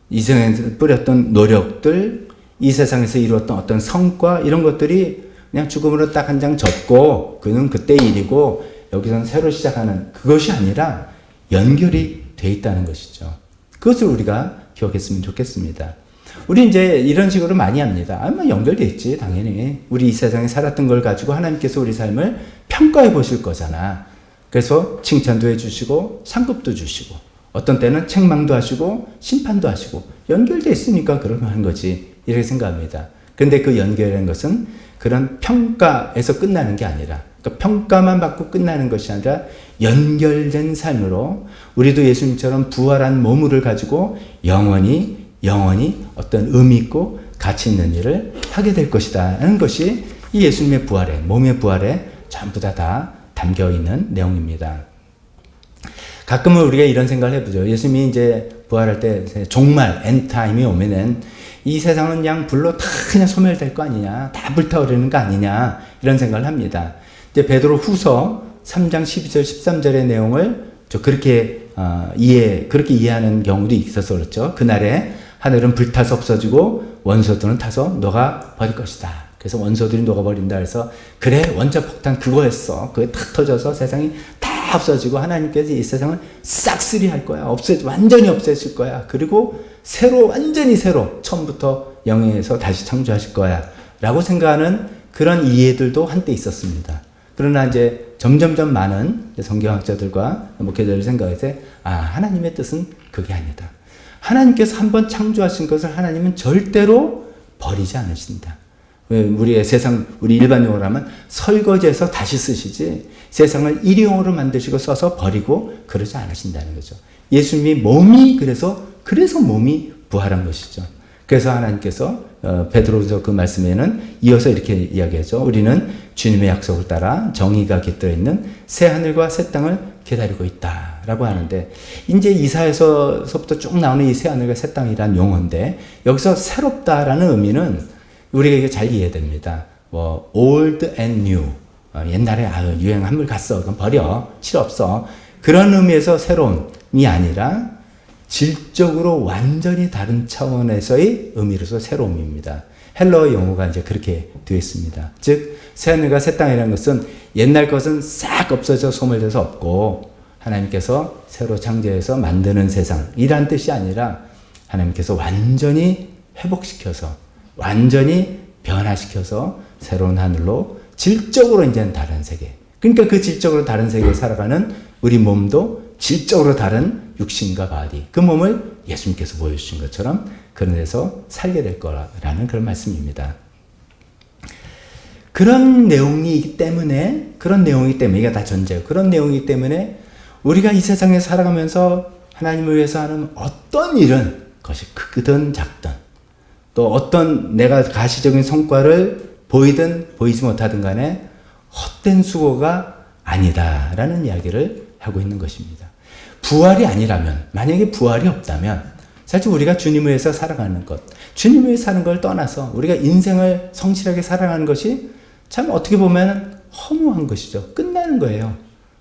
이 세상에서 뿌렸던 노력들, 이 세상에서 이루었던 어떤 성과, 이런 것들이 그냥 죽음으로 딱 한 장 접고 그는 그때 일이고 여기서는 새로 시작하는 그것이 아니라 연결이 돼 있다는 것이죠. 그것을 우리가 기억했으면 좋겠습니다. 우리 이제 이런 식으로 많이 합니다. 연결돼 있지 당연히. 우리 이 세상에 살았던 걸 가지고 하나님께서 우리 삶을 평가해 보실 거잖아. 그래서 칭찬도 해주시고 상급도 주시고 어떤 때는 책망도 하시고 심판도 하시고 연결돼 있으니까 그런 걸 하는 거지 이렇게 생각합니다. 그런데 그 연결이라는 것은 그런 평가에서 끝나는 게 아니라 그러니까 평가만 받고 끝나는 것이 아니라 연결된 삶으로 우리도 예수님처럼 부활한 몸을 가지고 영원히 어떤 의미 있고 가치 있는 일을 하게 될 것이다 하는 것이 이 예수님의 부활에 몸의 부활에 전부 다 담겨 있는 내용입니다. 가끔은 우리가 이런 생각을 해보죠. 예수님이 이제 부활할 때 종말 엔드타임이 오면은 이 세상은 그냥 불로 다 그냥 소멸될 거 아니냐, 다 불타오르는 거 아니냐 이런 생각을 합니다. 이제 베드로 후서 3장 12절 13절의 내용을 그렇게 이해하는 경우도 있어서 그렇죠. 그날에 하늘은 불타서 없어지고 원소들은 타서 녹아버릴 것이다. 그래서 원소들이 녹아버린다 해서 그래 원자 폭탄 그거였어. 그게 탁 터져서 세상이 다 없어지고 하나님께서 이 세상을 싹쓸이 할 거야. 완전히 없애실 거야. 그리고 완전히 새로 처음부터 영에서 다시 창조하실 거야. 라고 생각하는 그런 이해들도 한때 있었습니다. 그러나 이제 점점점 많은 성경학자들과 목회자들 생각할 때 하나님의 뜻은 그게 아니다. 하나님께서 한번 창조하신 것을 하나님은 절대로 버리지 않으신다. 우리 일반용어로 하면 설거지해서 다시 쓰시지 세상을 일회용으로 만드시고 써서 버리고 그러지 않으신다는 거죠. 예수님이 몸이 그래서 몸이 부활한 것이죠. 그래서 하나님께서 베드로서 그 말씀에는 이어서 이렇게 이야기하죠. 우리는 주님의 약속을 따라 정의가 깃들어 있는 새 하늘과 새 땅을 기다리고 있다라고 하는데, 이제 이사에서부터 쭉 나오는 이 새 하늘과 새 땅이란 용어인데, 여기서 새롭다라는 의미는 우리가 이게 잘 이해됩니다. 뭐 old and new, 옛날에 유행 한물 갔어, 그럼 버려, 필요 없어, 그런 의미에서 새로움이 아니라 질적으로 완전히 다른 차원에서의 의미로서 새로움입니다. 헬러 용어가 이제 그렇게 되어 있습니다. 즉, 새하늘과 새 땅이라는 것은 옛날 것은 싹 없어져 소멸돼서 없고, 하나님께서 새로 창조해서 만드는 세상이란 뜻이 아니라 하나님께서 완전히 회복시켜서, 완전히 변화시켜서 새로운 하늘로 질적으로 이제는 다른 세계. 그러니까 그 질적으로 다른 세계에 살아가는 우리 몸도 질적으로 다른 육신과 바디, 그 몸을 예수님께서 보여주신 것처럼 그런 데서 살게 될 거라는 그런 말씀입니다. 그런 내용이기 때문에, 이게 다 전제예요. 그런 내용이기 때문에 우리가 이 세상에 살아가면서 하나님을 위해서 하는 어떤 일은, 그것이 크든 작든, 또 어떤 내가 가시적인 성과를 보이든 보이지 못하든 간에 헛된 수고가 아니다라는 이야기를 하고 있는 것입니다. 부활이 아니라면, 만약에 부활이 없다면 사실 우리가 주님을 위해서 살아가는 것, 주님을 위해서 사는 걸 떠나서 우리가 인생을 성실하게 살아가는 것이 참 어떻게 보면 허무한 것이죠. 끝나는 거예요.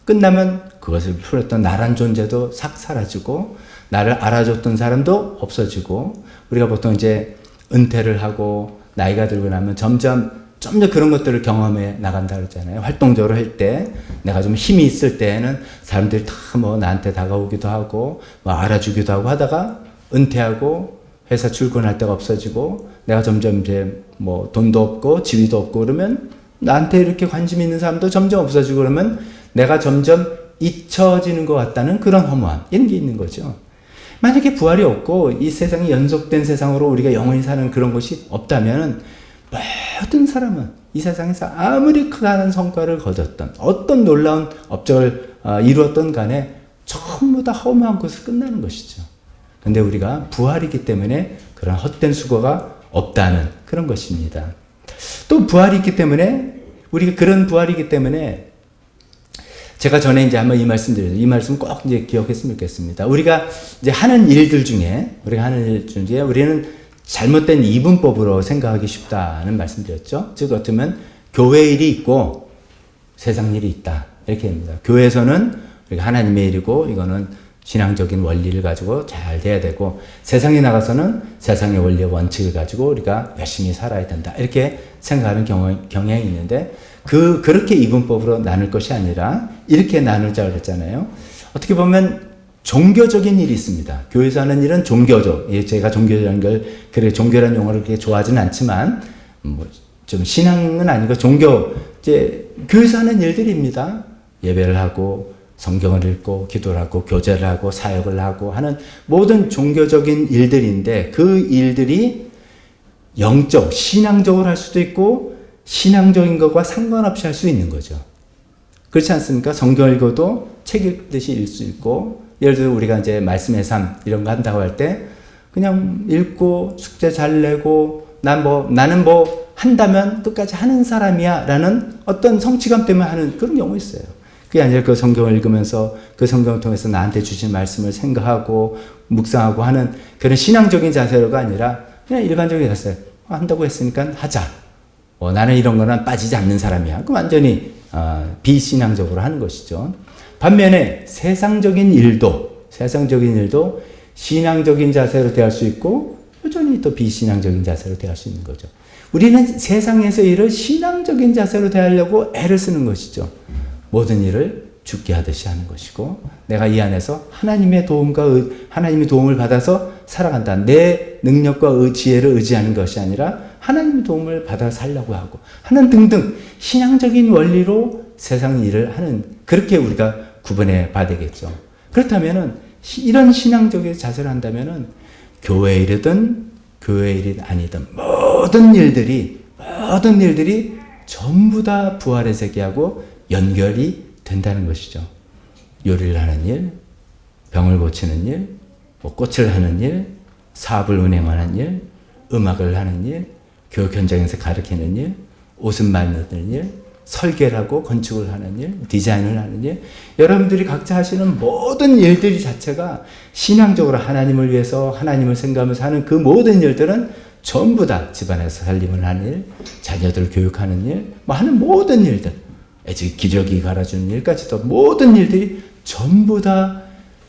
끝나면 그것을 풀었던 나란 존재도 싹 사라지고, 나를 알아줬던 사람도 없어지고, 우리가 보통 이제 은퇴를 하고 나이가 들고 나면 점점 그런 것들을 경험해 나간다 그러잖아요. 활동적으로 할 때, 내가 좀 힘이 있을 때에는 사람들이 다 뭐 나한테 다가오기도 하고, 뭐 알아주기도 하고 하다가 은퇴하고 회사 출근할 데가 없어지고, 내가 점점 이제 뭐 돈도 없고 지위도 없고 그러면 나한테 이렇게 관심 있는 사람도 점점 없어지고, 그러면 내가 점점 잊혀지는 것 같다는 그런 허무함, 이런 게 있는 거죠. 만약에 부활이 없고 이 세상이 연속된 세상으로 우리가 영원히 사는 그런 것이 없다면, 모든 사람은 이 세상에서 아무리 크다는 성과를 거뒀던, 어떤 놀라운 업적을 이루었던 간에 전부 다 허무한 것으로 끝나는 것이죠. 그런데 우리가 부활이기 때문에 그런 헛된 수고가 없다는 그런 것입니다. 또 부활이 있기 때문에, 우리가 그런 부활이기 때문에, 제가 전에 이제 한번 이 말씀 드렸죠. 이 말씀 꼭 이제 기억했으면 좋겠습니다. 우리가 이제 하는 일들 중에, 우리는 잘못된 이분법으로 생각하기 쉽다는 말씀드렸죠. 즉, 어쩌면 교회 일이 있고 세상 일이 있다, 이렇게 합니다. 교회에서는 우리가 하나님의 일이고, 이거는 신앙적인 원리를 가지고 잘 돼야 되고, 세상에 나가서는 세상의 원리와 원칙을 가지고 우리가 열심히 살아야 된다, 이렇게 생각하는 경향이 있는데, 그렇게 이분법으로 나눌 것이 아니라 이렇게 나누자 그랬잖아요. 어떻게 보면 종교적인 일이 있습니다. 교회에서 하는 일은 종교적. 제가 종교라는 걸, 그래, 종교라는 용어를 그렇게 좋아하지는 않지만, 좀 신앙은 아니고 교회에서 하는 일들입니다. 예배를 하고, 성경을 읽고, 기도를 하고, 교제를 하고, 사역을 하고 하는 모든 종교적인 일들인데, 그 일들이 영적, 신앙적으로 할 수도 있고, 신앙적인 것과 상관없이 할 수 있는 거죠. 그렇지 않습니까? 성경 읽어도 책 읽듯이 읽을 수 있고, 예를 들어 우리가 이제 말씀의 삶 이런 거 한다고 할 때 그냥 읽고 숙제 잘 내고, 나는 뭐 한다면 끝까지 하는 사람이야 라는 어떤 성취감 때문에 하는 그런 경우 있어요. 그게 아니라 그 성경을 읽으면서 그 성경을 통해서 나한테 주신 말씀을 생각하고 묵상하고 하는 그런 신앙적인 자세가 아니라 그냥 일반적인 자세. 한다고 했으니까 하자. 나는 이런 거는 빠지지 않는 사람이야. 그 완전히 비신앙적으로 하는 것이죠. 반면에 세상적인 일도 신앙적인 자세로 대할 수 있고, 여전히 또 비신앙적인 자세로 대할 수 있는 거죠. 우리는 세상에서 일을 신앙적인 자세로 대하려고 애를 쓰는 것이죠. 모든 일을 죽게 하듯이 하는 것이고, 내가 이 안에서 하나님의 도움을 받아서 살아간다. 내 능력과 지혜를 의지하는 것이 아니라 하나님의 도움을 받아 살려고 하고 하는 등등 신앙적인 원리로 세상 일을 하는, 그렇게 우리가 구분해 봐야 되겠죠. 그렇다면은 이런 신앙적인 자세를 한다면은 교회 일이든 교회 일이 아니든 모든 일들이 전부 다 부활의 세계하고 연결이 된다는 것이죠. 요리를 하는 일, 병을 고치는 일, 꽃을 하는 일, 사업을 운행하는 일, 음악을 하는 일, 교육 현장에서 가르치는 일, 옷을 만드는 일, 설계를 하고 건축을 하는 일, 디자인을 하는 일, 여러분들이 각자 하시는 모든 일들이 자체가 신앙적으로 하나님을 위해서 하나님을 생각하면서 하는 그 모든 일들은 전부 다 집안에서 살림을 하는 일, 자녀들 교육하는 일, 뭐 하는 모든 일들, 기저귀 갈아주는 일까지도 모든 일들이 전부 다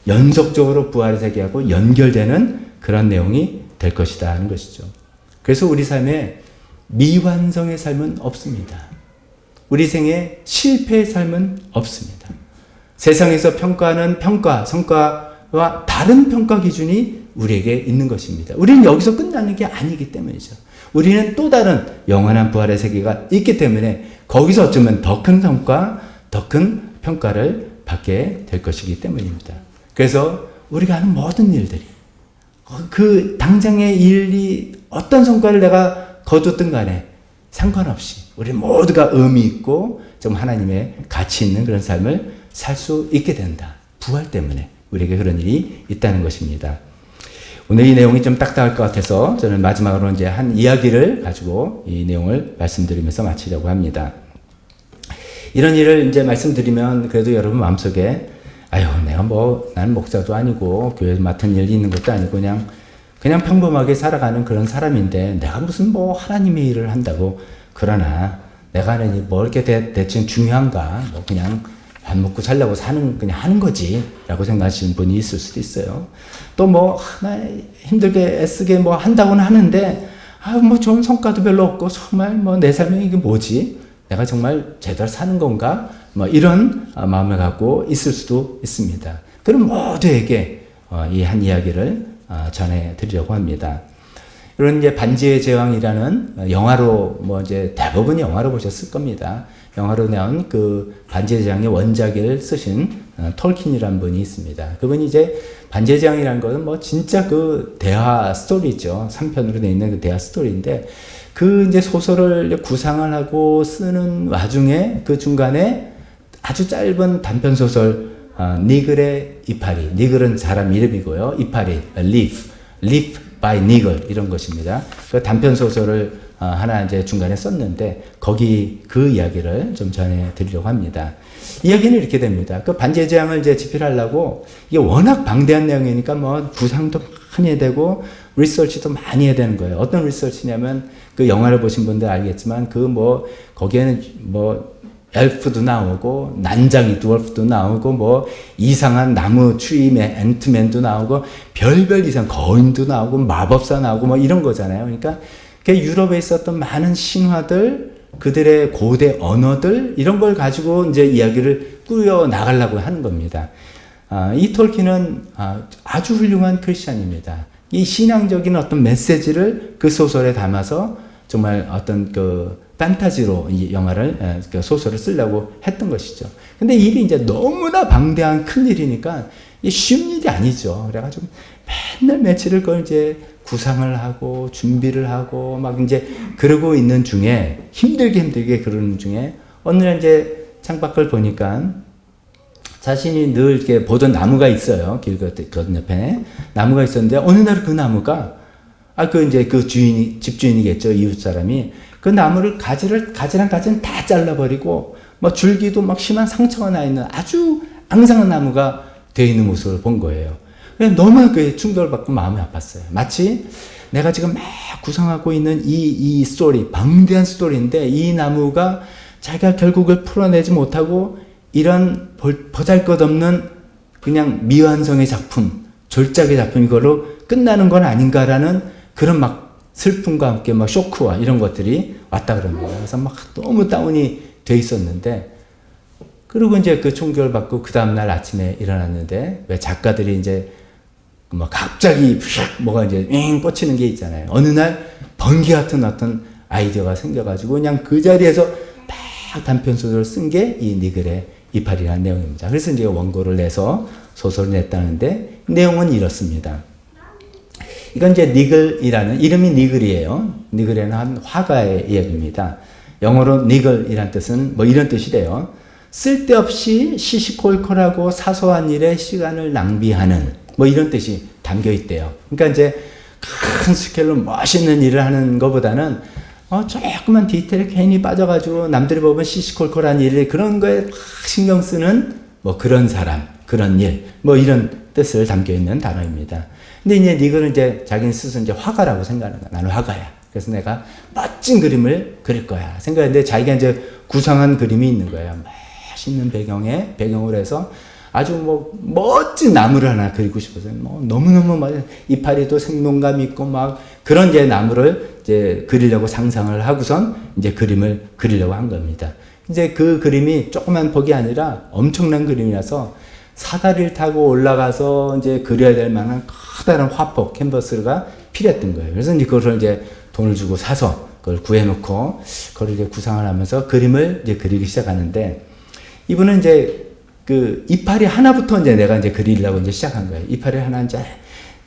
연속적으로 부활의 세계하고 연결되는 그런 내용이 될 것이다 하는 것이죠. 그래서 우리 삶에 미완성의 삶은 없습니다. 우리 생에 실패의 삶은 없습니다. 세상에서 평가하는 평가, 성과와 다른 평가 기준이 우리에게 있는 것입니다. 우리는 여기서 끝나는 게 아니기 때문이죠. 우리는 또 다른 영원한 부활의 세계가 있기 때문에 거기서 어쩌면 더 큰 성과, 더 큰 평가를 받게 될 것이기 때문입니다. 그래서 우리가 하는 모든 일들이 그 당장의 일이 어떤 성과를 내가 거뒀든 간에 상관없이 우리 모두가 의미 있고 좀 하나님의 가치 있는 그런 삶을 살 수 있게 된다. 부활 때문에 우리에게 그런 일이 있다는 것입니다. 오늘 이 내용이 좀 딱딱할 것 같아서 저는 마지막으로 이제 한 이야기를 가지고 이 내용을 말씀드리면서 마치려고 합니다. 이런 일을 이제 말씀드리면 그래도 여러분 마음속에 내가 나는 목사도 아니고 교회 맡은 일이 있는 것도 아니고 그냥 평범하게 살아가는 그런 사람인데 내가 무슨 하나님의 일을 한다고 그러나 내가 하는 일 이렇게 대충 중요한가 그냥 밥 먹고 살려고 그냥 하는 거지 라고 생각하시는 분이 있을 수도 있어요. 또 나 힘들게 애쓰게 한다고는 하는데 좋은 성과도 별로 없고 정말 내 삶에 이게 뭐지? 내가 정말 제대로 사는 건가? 이런 마음을 갖고 있을 수도 있습니다. 그럼 모두에게 이 한 이야기를 전해드리려고 합니다. 이런 이제 반지의 제왕이라는 영화로 이제 대부분 영화로 보셨을 겁니다. 영화로 나온 그 반지의 제왕의 원작을 쓰신 톨킨이라는 분이 있습니다. 그분이 이제 반지의 제왕이라는 것은 진짜 그 대화 스토리죠. 3편으로 되어 있는 그 대화 스토리인데 그 이제 소설을 구상을 하고 쓰는 와중에 그 중간에 아주 짧은 단편 소설 니글의 이파리, 니글은 사람 이름이고요. 이파리, live by 니글 이런 것입니다. 그 단편 소설을 하나 이제 중간에 썼는데 거기 그 이야기를 좀 전해드리려고 합니다. 이야기는 이렇게 됩니다. 그 반지의 제왕을 이제 집필하려고 이게 워낙 방대한 내용이니까 구상도 많이 해야 되고 리서치도 많이 해야 되는 거예요. 어떤 리서치냐면 그 영화를 보신 분들 알겠지만 거기에는 엘프도 나오고 난장이 드월프도 나오고 이상한 나무 추임의 앤트맨도 나오고 별별 이상 거인도 나오고 마법사 나오고 이런 거잖아요. 그러니까 유럽에 있었던 많은 신화들, 그들의 고대 언어들 이런 걸 가지고 이제 이야기를 꾸려 나가려고 하는 겁니다. 이 톨킨은 아주 훌륭한 크리스찬입니다. 이 신앙적인 어떤 메시지를 그 소설에 담아서 정말 어떤 판타지로 이 영화를, 소설을 쓰려고 했던 것이죠. 근데 일이 이제 너무나 방대한 큰 일이니까 쉬운 일이 아니죠. 그래가지고 맨날 며칠을 그걸 이제 구상을 하고 준비를 하고 이제 그러고 있는 중에 힘들게 그러는 중에 어느 날 이제 창밖을 보니까 자신이 늘 이렇게 보던 나무가 있어요. 길 건너편에 나무가 있었는데 어느 날 그 나무가 그 집주인이겠죠. 이웃 사람이 그 나무를 가지랑 가지는 다 잘라버리고 줄기도 심한 상처가 나 있는 아주 앙상한 나무가 되어 있는 모습을 본 거예요. 너무 그에 충격을 받고 마음이 아팠어요. 마치 내가 지금 막 구상하고 있는 이 스토리, 방대한 스토리인데 이 나무가 자기가 결국을 풀어내지 못하고 이런 보잘것없는 그냥 미완성의 작품, 졸작의 작품 이걸로 끝나는 건 아닌가라는 그런 슬픔과 함께 쇼크와 이런 것들이 왔다 그런 거예요. 그래서 너무 다운이 돼 있었는데 그리고 이제 그 충격을 받고 그 다음날 아침에 일어났는데 왜 작가들이 이제 갑자기 뭐가 이제 꽂히는 게 있잖아요. 어느 날 번개 같은 어떤 아이디어가 생겨가지고 그냥 그 자리에서 딱 단편 소설을 쓴 게 이 니글의 이파리라는 내용입니다. 그래서 이제 원고를 내서 소설을 냈다는데 내용은 이렇습니다. 이건 이제 니글이라는 이름이 니글이에요. 니글이라는 한 화가의 이야기입니다. 영어로 니글이란 뜻은 이런 뜻이래요. 쓸데없이 시시콜콜하고 사소한 일에 시간을 낭비하는 이런 뜻이 담겨 있대요. 그러니까 이제 큰 스케일로 멋있는 일을 하는 것보다는 조그만 디테일에 괜히 빠져가지고 남들이 보면 시시콜콜한 일, 그런 거에 막 신경 쓰는 뭐 그런 사람, 그런 일, 뭐 이런 뜻을 담겨 있는 단어입니다. 근데 이제 니글은 이제 자기는 스스로 이제 화가라고 생각하는 거야. 나는 화가야. 그래서 내가 멋진 그림을 그릴 거야 생각했는데, 자기가 이제 구상한 그림이 있는 거예요. 멋있는 배경으로 해서 아주 뭐 멋진 나무를 하나 그리고 싶어서 뭐 너무너무 막 이파리도 생동감 있고 막 그런 이제 나무를 이제 그리려고 상상을 하고선 이제 그림을 그리려고 한 겁니다. 이제 그 그림이 조그만 폭이 아니라 엄청난 그림이라서 사다리를 타고 올라가서 이제 그려야 될 만한 커다란 화폭 캔버스가 필요했던 거예요. 그래서 이제 그걸 이제 돈을 주고 사서 그걸 구해놓고 그걸 이제 구상을 하면서 그림을 이제 그리기 시작하는데, 이분은 이제 그 이파리 하나부터 이제 내가 이제 그리려고 이제 시작한 거예요. 이파리 하나 이제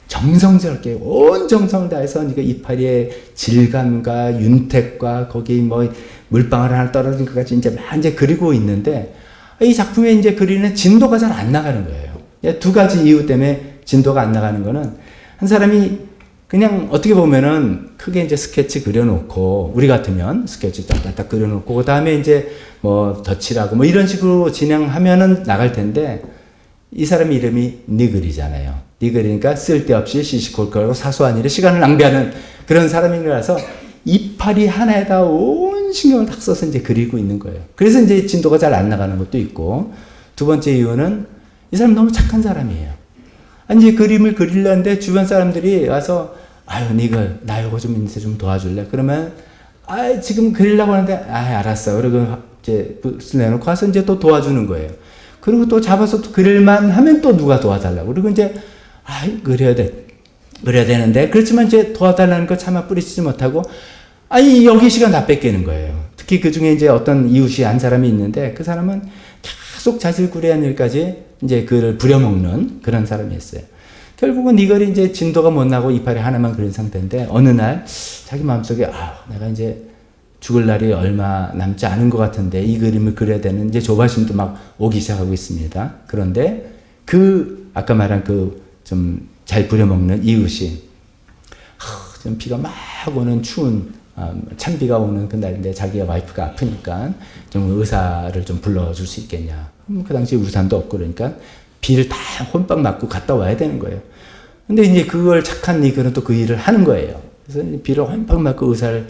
정성스럽게 온 정성을 다해서 이제 이파리의 질감과 윤택과 거기 뭐 물방울 하나 떨어진 것까지 이제 막 이제 그리고 있는데, 이 작품에 이제 그리는 진도가 잘 안 나가는 거예요. 두 가지 이유 때문에 진도가 안 나가는 거는, 한 사람이 그냥 어떻게 보면은 크게 이제 스케치 그려놓고, 우리 같으면 스케치 딱딱딱 그려놓고 그 다음에 이제 뭐 덧칠하고 뭐 이런 식으로 진행하면은 나갈 텐데, 이 사람 이름이 니글이잖아요. 니글이니까 쓸데없이 시시콜콜하고 사소한 일에 시간을 낭비하는 그런 사람이라서 이파리 하나에다 온 신경을 딱 써서 이제 그리고 있는 거예요. 그래서 이제 진도가 잘 안 나가는 것도 있고, 두 번째 이유는 이 사람 너무 착한 사람이에요. 아니, 이제 그림을 그리려는데 주변 사람들이 와서 아유, 니글, 나 요거 좀 인쇄 좀 도와줄래? 그러면 지금 그리려고 하는데 알았어. 그리고 이제 붓을 내놓고 와서 이제 또 도와주는 거예요. 그리고 또 잡아서 또 그릴만 하면 또 누가 도와달라고. 그리고 이제 그려야 되는데, 그렇지만 이제 도와달라는 거 차마 뿌리치지 못하고 여기 시간 다 뺏기는 거예요. 특히 그 중에 이제 어떤 이웃이 한 사람이 있는데, 그 사람은 계속 자질구레한 일까지 이제 그를 부려먹는 그런 사람이었어요. 결국은 니글이 이제 진도가 못 나고 이파리 하나만 그린 상태인데, 어느 날 자기 마음속에 내가 이제 죽을 날이 얼마 남지 않은 것 같은데 이 그림을 그려야 되는 이제 조바심도 막 오기 시작하고 있습니다. 그런데 아까 말한 좀 잘 부려먹는 이웃이 좀 비가 막 오는 추운 찬비가 오는 그날인데 자기가 와이프가 아프니까 좀 의사를 좀 불러줄 수 있겠냐. 그 당시 우산도 없고, 그러니까 비를 다 혼빵 맞고 갔다 와야 되는 거예요. 근데 이제 그걸 착한 니글은 또 그 일을 하는 거예요. 그래서 비를 혼빵 맞고 의사를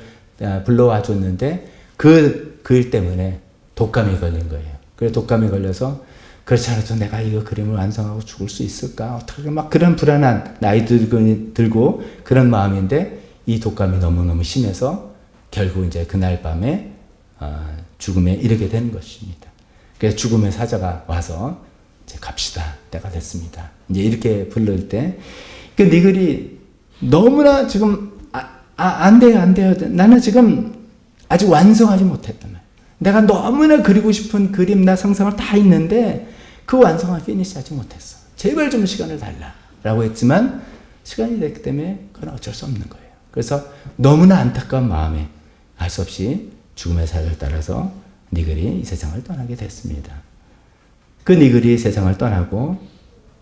불러와 줬는데 그 일 때문에 독감이 걸린 거예요. 그래서 독감이 걸려서, 그렇지 않아도 내가 이거 그림을 완성하고 죽을 수 있을까? 어떻게 막 그런 불안한, 나이 들고 그런 마음인데, 이 독감이 너무너무 심해서 결국 이제 그날 밤에 죽음에 이르게 되는 것입니다. 그래서 죽음의 사자가 와서 이제 갑시다. 때가 됐습니다. 이제 이렇게 부를 때, 그 니글이 너무나 지금 안 돼요. 나는 지금 아직 완성하지 못했단 말이야. 내가 너무나 그리고 싶은 그림나 상상을 다 있는데 그 완성을 피니시하지 못했어. 제발 좀 시간을 달라. 라고 했지만 시간이 됐기 때문에 그건 어쩔 수 없는 거예요. 그래서 너무나 안타까운 마음에 알 수 없이 죽음의 사자를 따라서 니글이 이 세상을 떠나게 됐습니다. 그 니글이 세상을 떠나고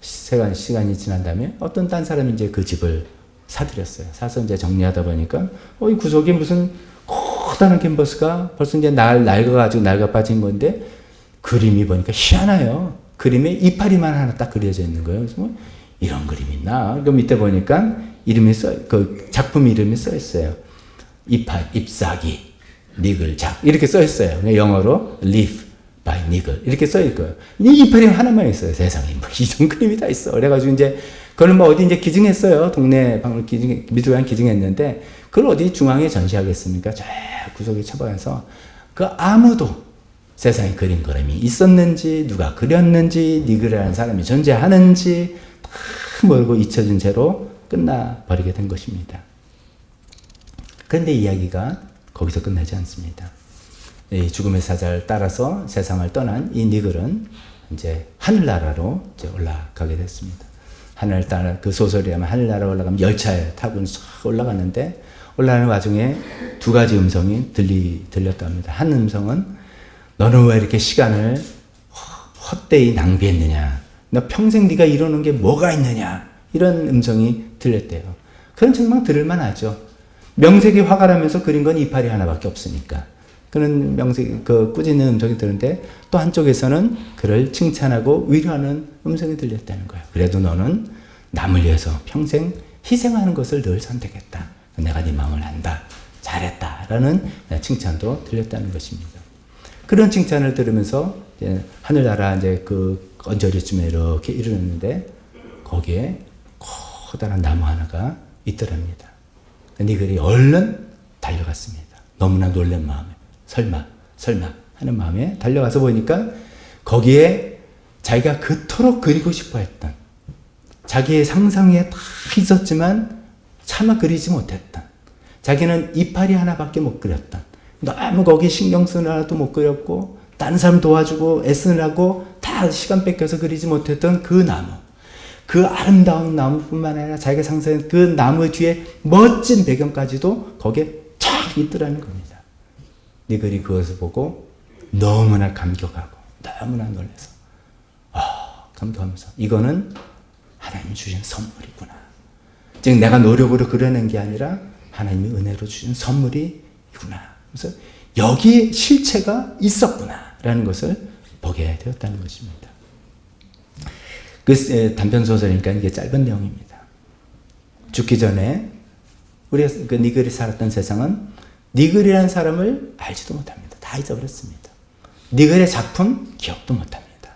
시간이 지난 다음에 어떤 딴 사람이 이제 그 집을 사들였어요. 사서 이제 정리하다 보니까 이 구석에 무슨 커다란 캔버스가 벌써 이제 낡아가지고 낡아 빠진 건데, 그림이 보니까 희한해요. 그림에 이파리만 하나 딱 그려져 있는 거예요. 그래서 뭐 이런 그림이 있나? 그 밑에 보니까 그 작품 이름이 써 있어요. 잎사귀, 니글작 이렇게 써 있어요. 영어로 leaf by niggle 이렇게 써 있고요. 이 이파리 하나만 있어요. 세상에 뭐 이런 그림이 다 있어. 그래가지고 이제 그걸 뭐 어디 이제 기증했어요. 동네 방을 미술관 기증했는데, 그걸 어디 중앙에 전시하겠습니까? 저 구석에 처박아서 그 아무도 세상에 그린 그림이 있었는지, 누가 그렸는지, 니글이라는 사람이 존재하는지 다 모르고 잊혀진 채로 끝나버리게 된 것입니다. 그런데 이야기가 거기서 끝나지 않습니다. 이 죽음의 사자를 따라서 세상을 떠난 이 니글은 이제 하늘나라로 이제 올라가게 됐습니다. 하늘 따라, 그 소설이라면 하늘나라 올라가면 열차에 타고 올라갔는데, 올라가는 와중에 두 가지 음성이 들렸답니다. 한 음성은 너는 왜 이렇게 시간을 헛되이 낭비했느냐? 너 평생 네가 이루는 게 뭐가 있느냐? 이런 음성이 들렸대요. 그런 책만 들을만 하죠. 명색이 화가 나면서 그린 건 이파리 하나밖에 없으니까. 그런 명색, 꾸짖는 음성이 들는데 또 한쪽에서는 그를 칭찬하고 위로하는 음성이 들렸다는 거예요. 그래도 너는 남을 위해서 평생 희생하는 것을 늘 선택했다. 내가 네 마음을 안다. 잘했다. 라는 칭찬도 들렸다는 것입니다. 그런 칭찬을 들으면서 하늘나라 이제 그 언저리쯤에 이렇게 이르렀는데 거기에 커다란 나무 하나가 있더랍니다. 니글이 얼른 달려갔습니다. 너무나 놀란 마음에 설마 하는 마음에 달려가서 보니까 거기에 자기가 그토록 그리고 싶어 했던 자기의 상상에 다 있었지만 차마 그리지 못했던 자기는 이파리 하나밖에 못 그렸던 너무 거기 신경 쓰느라도 못 그렸고 다른 사람 도와주고 애쓰느라고 다 시간 뺏겨서 그리지 못했던 그 나무, 그 아름다운 나무뿐만 아니라 자기가 상상한 그 나무 뒤에 멋진 배경까지도 거기에 쫙 있더라는 겁니다. 니글이 그것을 보고 너무나 감격하고 너무나 놀라서 감격하면서 이거는 하나님이 주신 선물이구나. 즉 내가 노력으로 그려낸 게 아니라 하나님이 은혜로 주신 선물이구나. 그래서 여기에 실체가 있었구나 라는 것을 보게 되었다는 것입니다. 그 단편소설이니까 이게 짧은 내용입니다. 죽기 전에 우리가 그 니글이 살았던 세상은 니글이라는 사람을 알지도 못합니다. 다 잊어버렸습니다. 니글의 작품 기억도 못합니다.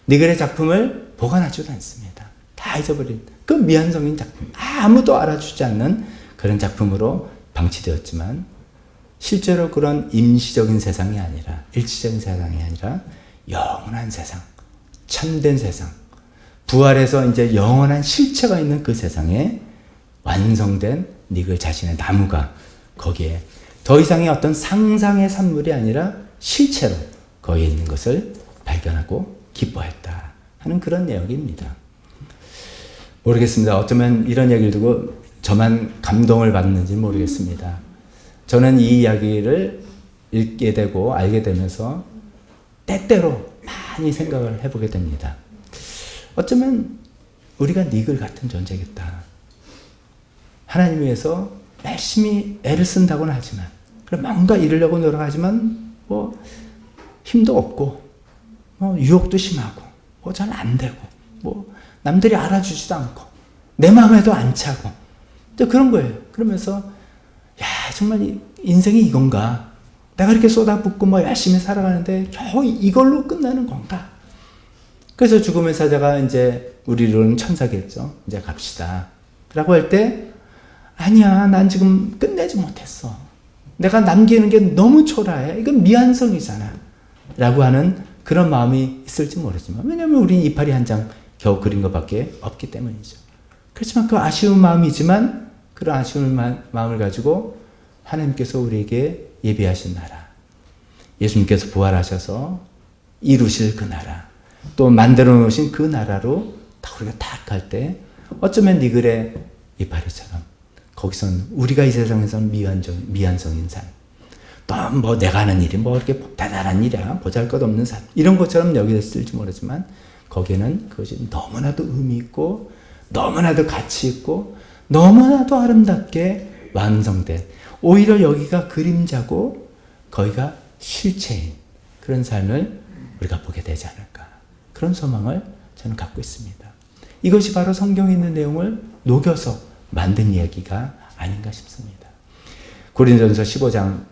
니글의 작품을 보관하지도 않습니다. 다 잊어버린 그 미완성인 작품, 아무도 알아주지 않는 그런 작품으로 방치되었지만 실제로 그런 임시적인 세상이 아니라 일시적인 세상이 아니라 영원한 세상, 참된 세상, 부활해서 이제 영원한 실체가 있는 그 세상에 완성된 니글 자신의 나무가 거기에 더 이상의 어떤 상상의 산물이 아니라 실체로 거기에 있는 것을 발견하고 기뻐했다 하는 그런 내용입니다. 모르겠습니다. 어쩌면 이런 얘기를 두고 저만 감동을 받는지 모르겠습니다. 저는 이 이야기를 읽게 되고 알게 되면서 때때로 많이 생각을 해보게 됩니다. 어쩌면 우리가 니글 같은 존재겠다. 하나님 위해서 열심히 애를 쓴다고는 하지만 뭔가 이루려고 노력하지만 뭐 힘도 없고 뭐 유혹도 심하고 뭐 잘 안 되고 뭐 남들이 알아주지도 않고 내 마음에도 안 차고 또 그런 거예요. 그러면서 야 정말 인생이 이건가? 내가 이렇게 쏟아붓고 뭐 열심히 살아가는데 겨우 이걸로 끝나는 건가? 그래서 죽음의 사자가 이제 우리로는 천사겠죠. 이제 갑시다. 라고 할 때 아니야 난 지금 끝내지 못했어. 내가 남기는 게 너무 초라해. 이건 미완성이잖아. 라고 하는 그런 마음이 있을지 모르지만 왜냐하면 우리는 이파리 한 장 겨우 그린 것밖에 없기 때문이죠. 그렇지만 그 아쉬운 마음이지만 그런 아쉬운 마음을 가지고 하나님께서 우리에게 예비하신 나라, 예수님께서 부활하셔서 이루실 그 나라, 또 만들어 놓으신 그 나라로 다 우리가 딱 갈 때 어쩌면 니글의 이파리처럼 거기서는 우리가 이 세상에서는 미완성인 삶, 또 뭐 내가 하는 일이 뭐 이렇게 대단한 일이야, 보잘것없는 삶 이런 것처럼 여기랬을지 모르지만 거기에는 그것이 너무나도 의미 있고 너무나도 가치 있고 너무나도 아름답게 완성된, 오히려 여기가 그림자고 거기가 실체인 그런 삶을 우리가 보게 되지 않을까, 그런 소망을 저는 갖고 있습니다. 이것이 바로 성경에 있는 내용을 녹여서 만든 이야기가 아닌가 싶습니다. 고린도전서 15장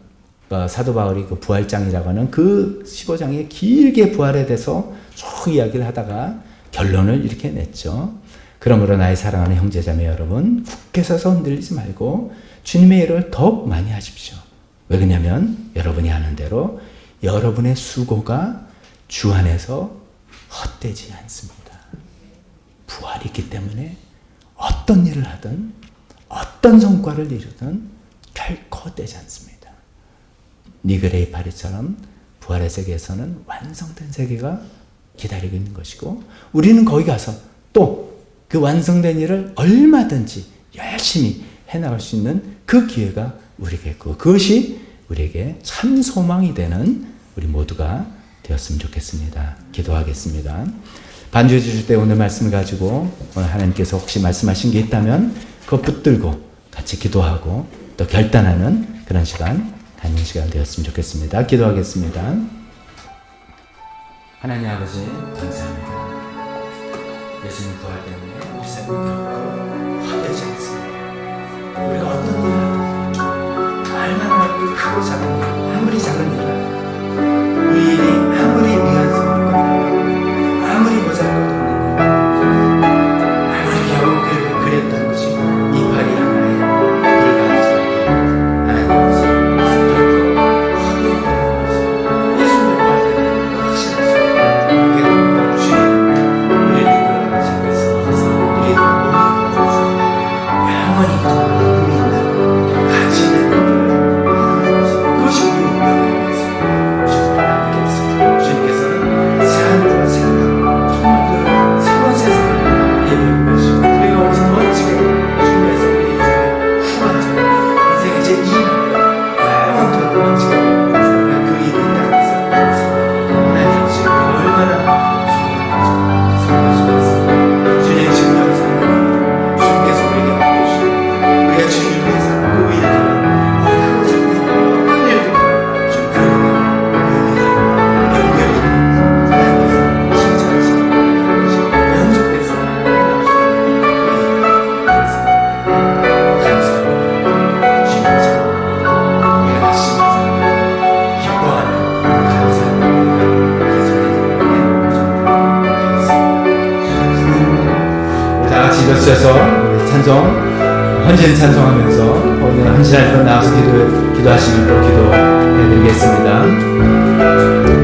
사도 바울이 그 부활장이라고 하는 그 15장에 길게 부활에 대해서 쭉 이야기를 하다가 결론을 이렇게 냈죠. 그러므로 나의 사랑하는 형제자매 여러분, 굳게 서서 흔들리지 말고 주님의 일을 더욱 많이 하십시오. 왜 그러냐면 여러분이 하는 대로 여러분의 수고가 주 안에서 헛되지 않습니다. 부활이 있기 때문에 어떤 일을 하든 어떤 성과를 이루든 결코 헛되지 않습니다. 니글의 이파리처럼 부활의 세계에서는 완성된 세계가 기다리고 있는 것이고 우리는 거기 가서 또 그 완성된 일을 얼마든지 열심히 해나갈 수 있는 그 기회가 우리에게 있고 그것이 우리에게 참 소망이 되는 우리 모두가 되었으면 좋겠습니다. 기도하겠습니다. 반주해 주실 때 오늘 말씀을 가지고 오늘 하나님께서 혹시 말씀하신 게 있다면 그거 붙들고 같이 기도하고 또 결단하는 그런 시간, 갖는 시간 되었으면 좋겠습니다. 기도하겠습니다. 하나님 아버지 감사합니다. 예수님 부활 때문에 우리 삶이 결코 헛되지 않습니다. 우리가 어떤 일을 하든 얼마나 크고 작은 일, 아무리 작은 일이라도 우리 일이 아무리 미안스럽고 아무리 모자랄 것도 없는 아무리 겨우 그랬던 것이 이파리 하나에 불과하지 않고 하나님 아버지 결코 헛되지 않는 것이 예수님 부활 때문에 확신하시고 우리가 주님 우리를 이끌어 주께서 우리도 몸이 되어주시고 영원히 의미 있는 가치 있는 그것이 우리 운명인 것을 주님께서는 새하늘과 새 땅 정말 그 새로운 세상을 예비하고 계시고 우리가 오늘 멋지게 주님께서 우리 인생을 후반전 인생의 제2날 영원토록 멋지게 살아갈 그 일이 있다는 것을 하나님 아버지 우리가 얼마나 살려주셨습니다. 주님 지금 여기서 주님께서 우리에게 맡겨주시고 우리가 주님을 위해서 그 일을 크고 작은 일을 어떤 일도 좀 그러나 의미가 연결이 있는 하나님께서 칭찬하시고 연속돼서 감사합니다. 주님께서 우리가 다시 기뻐하는 감사합니다. 우리 다 같이 일어서서 찬송 헌신 찬송하면서 오늘 헌신할 나와서 기도하시길 또 기도해드리겠습니다.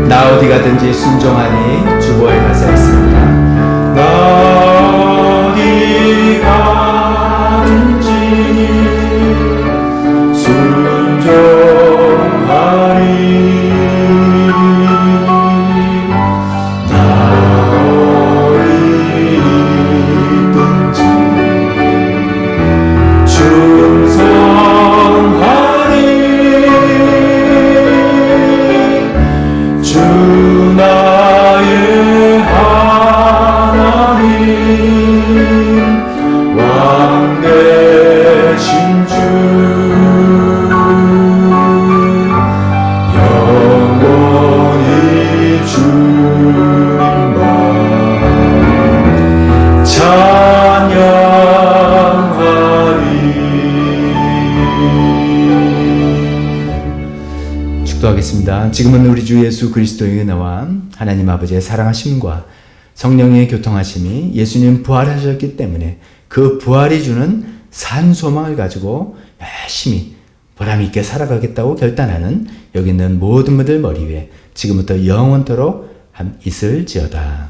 나 어디 가든지 순종하니 주보에 가서 있습니다. 나 어디 가든지 순종하니 주 나의 하나님 왕 되신 주 영원히 주님만 찬양하리. 축도하겠습니다. 지금은 우리 주 예수 그리스도의 은혜와 하나님 아버지의 사랑하심과 성령의 교통하심이 예수님 부활하셨기 때문에 그 부활이 주는 산 소망을 가지고 열심히 보람있게 살아가겠다고 결단하는 여기 있는 모든 분들 머리 위에 지금부터 영원토록 있을지어다.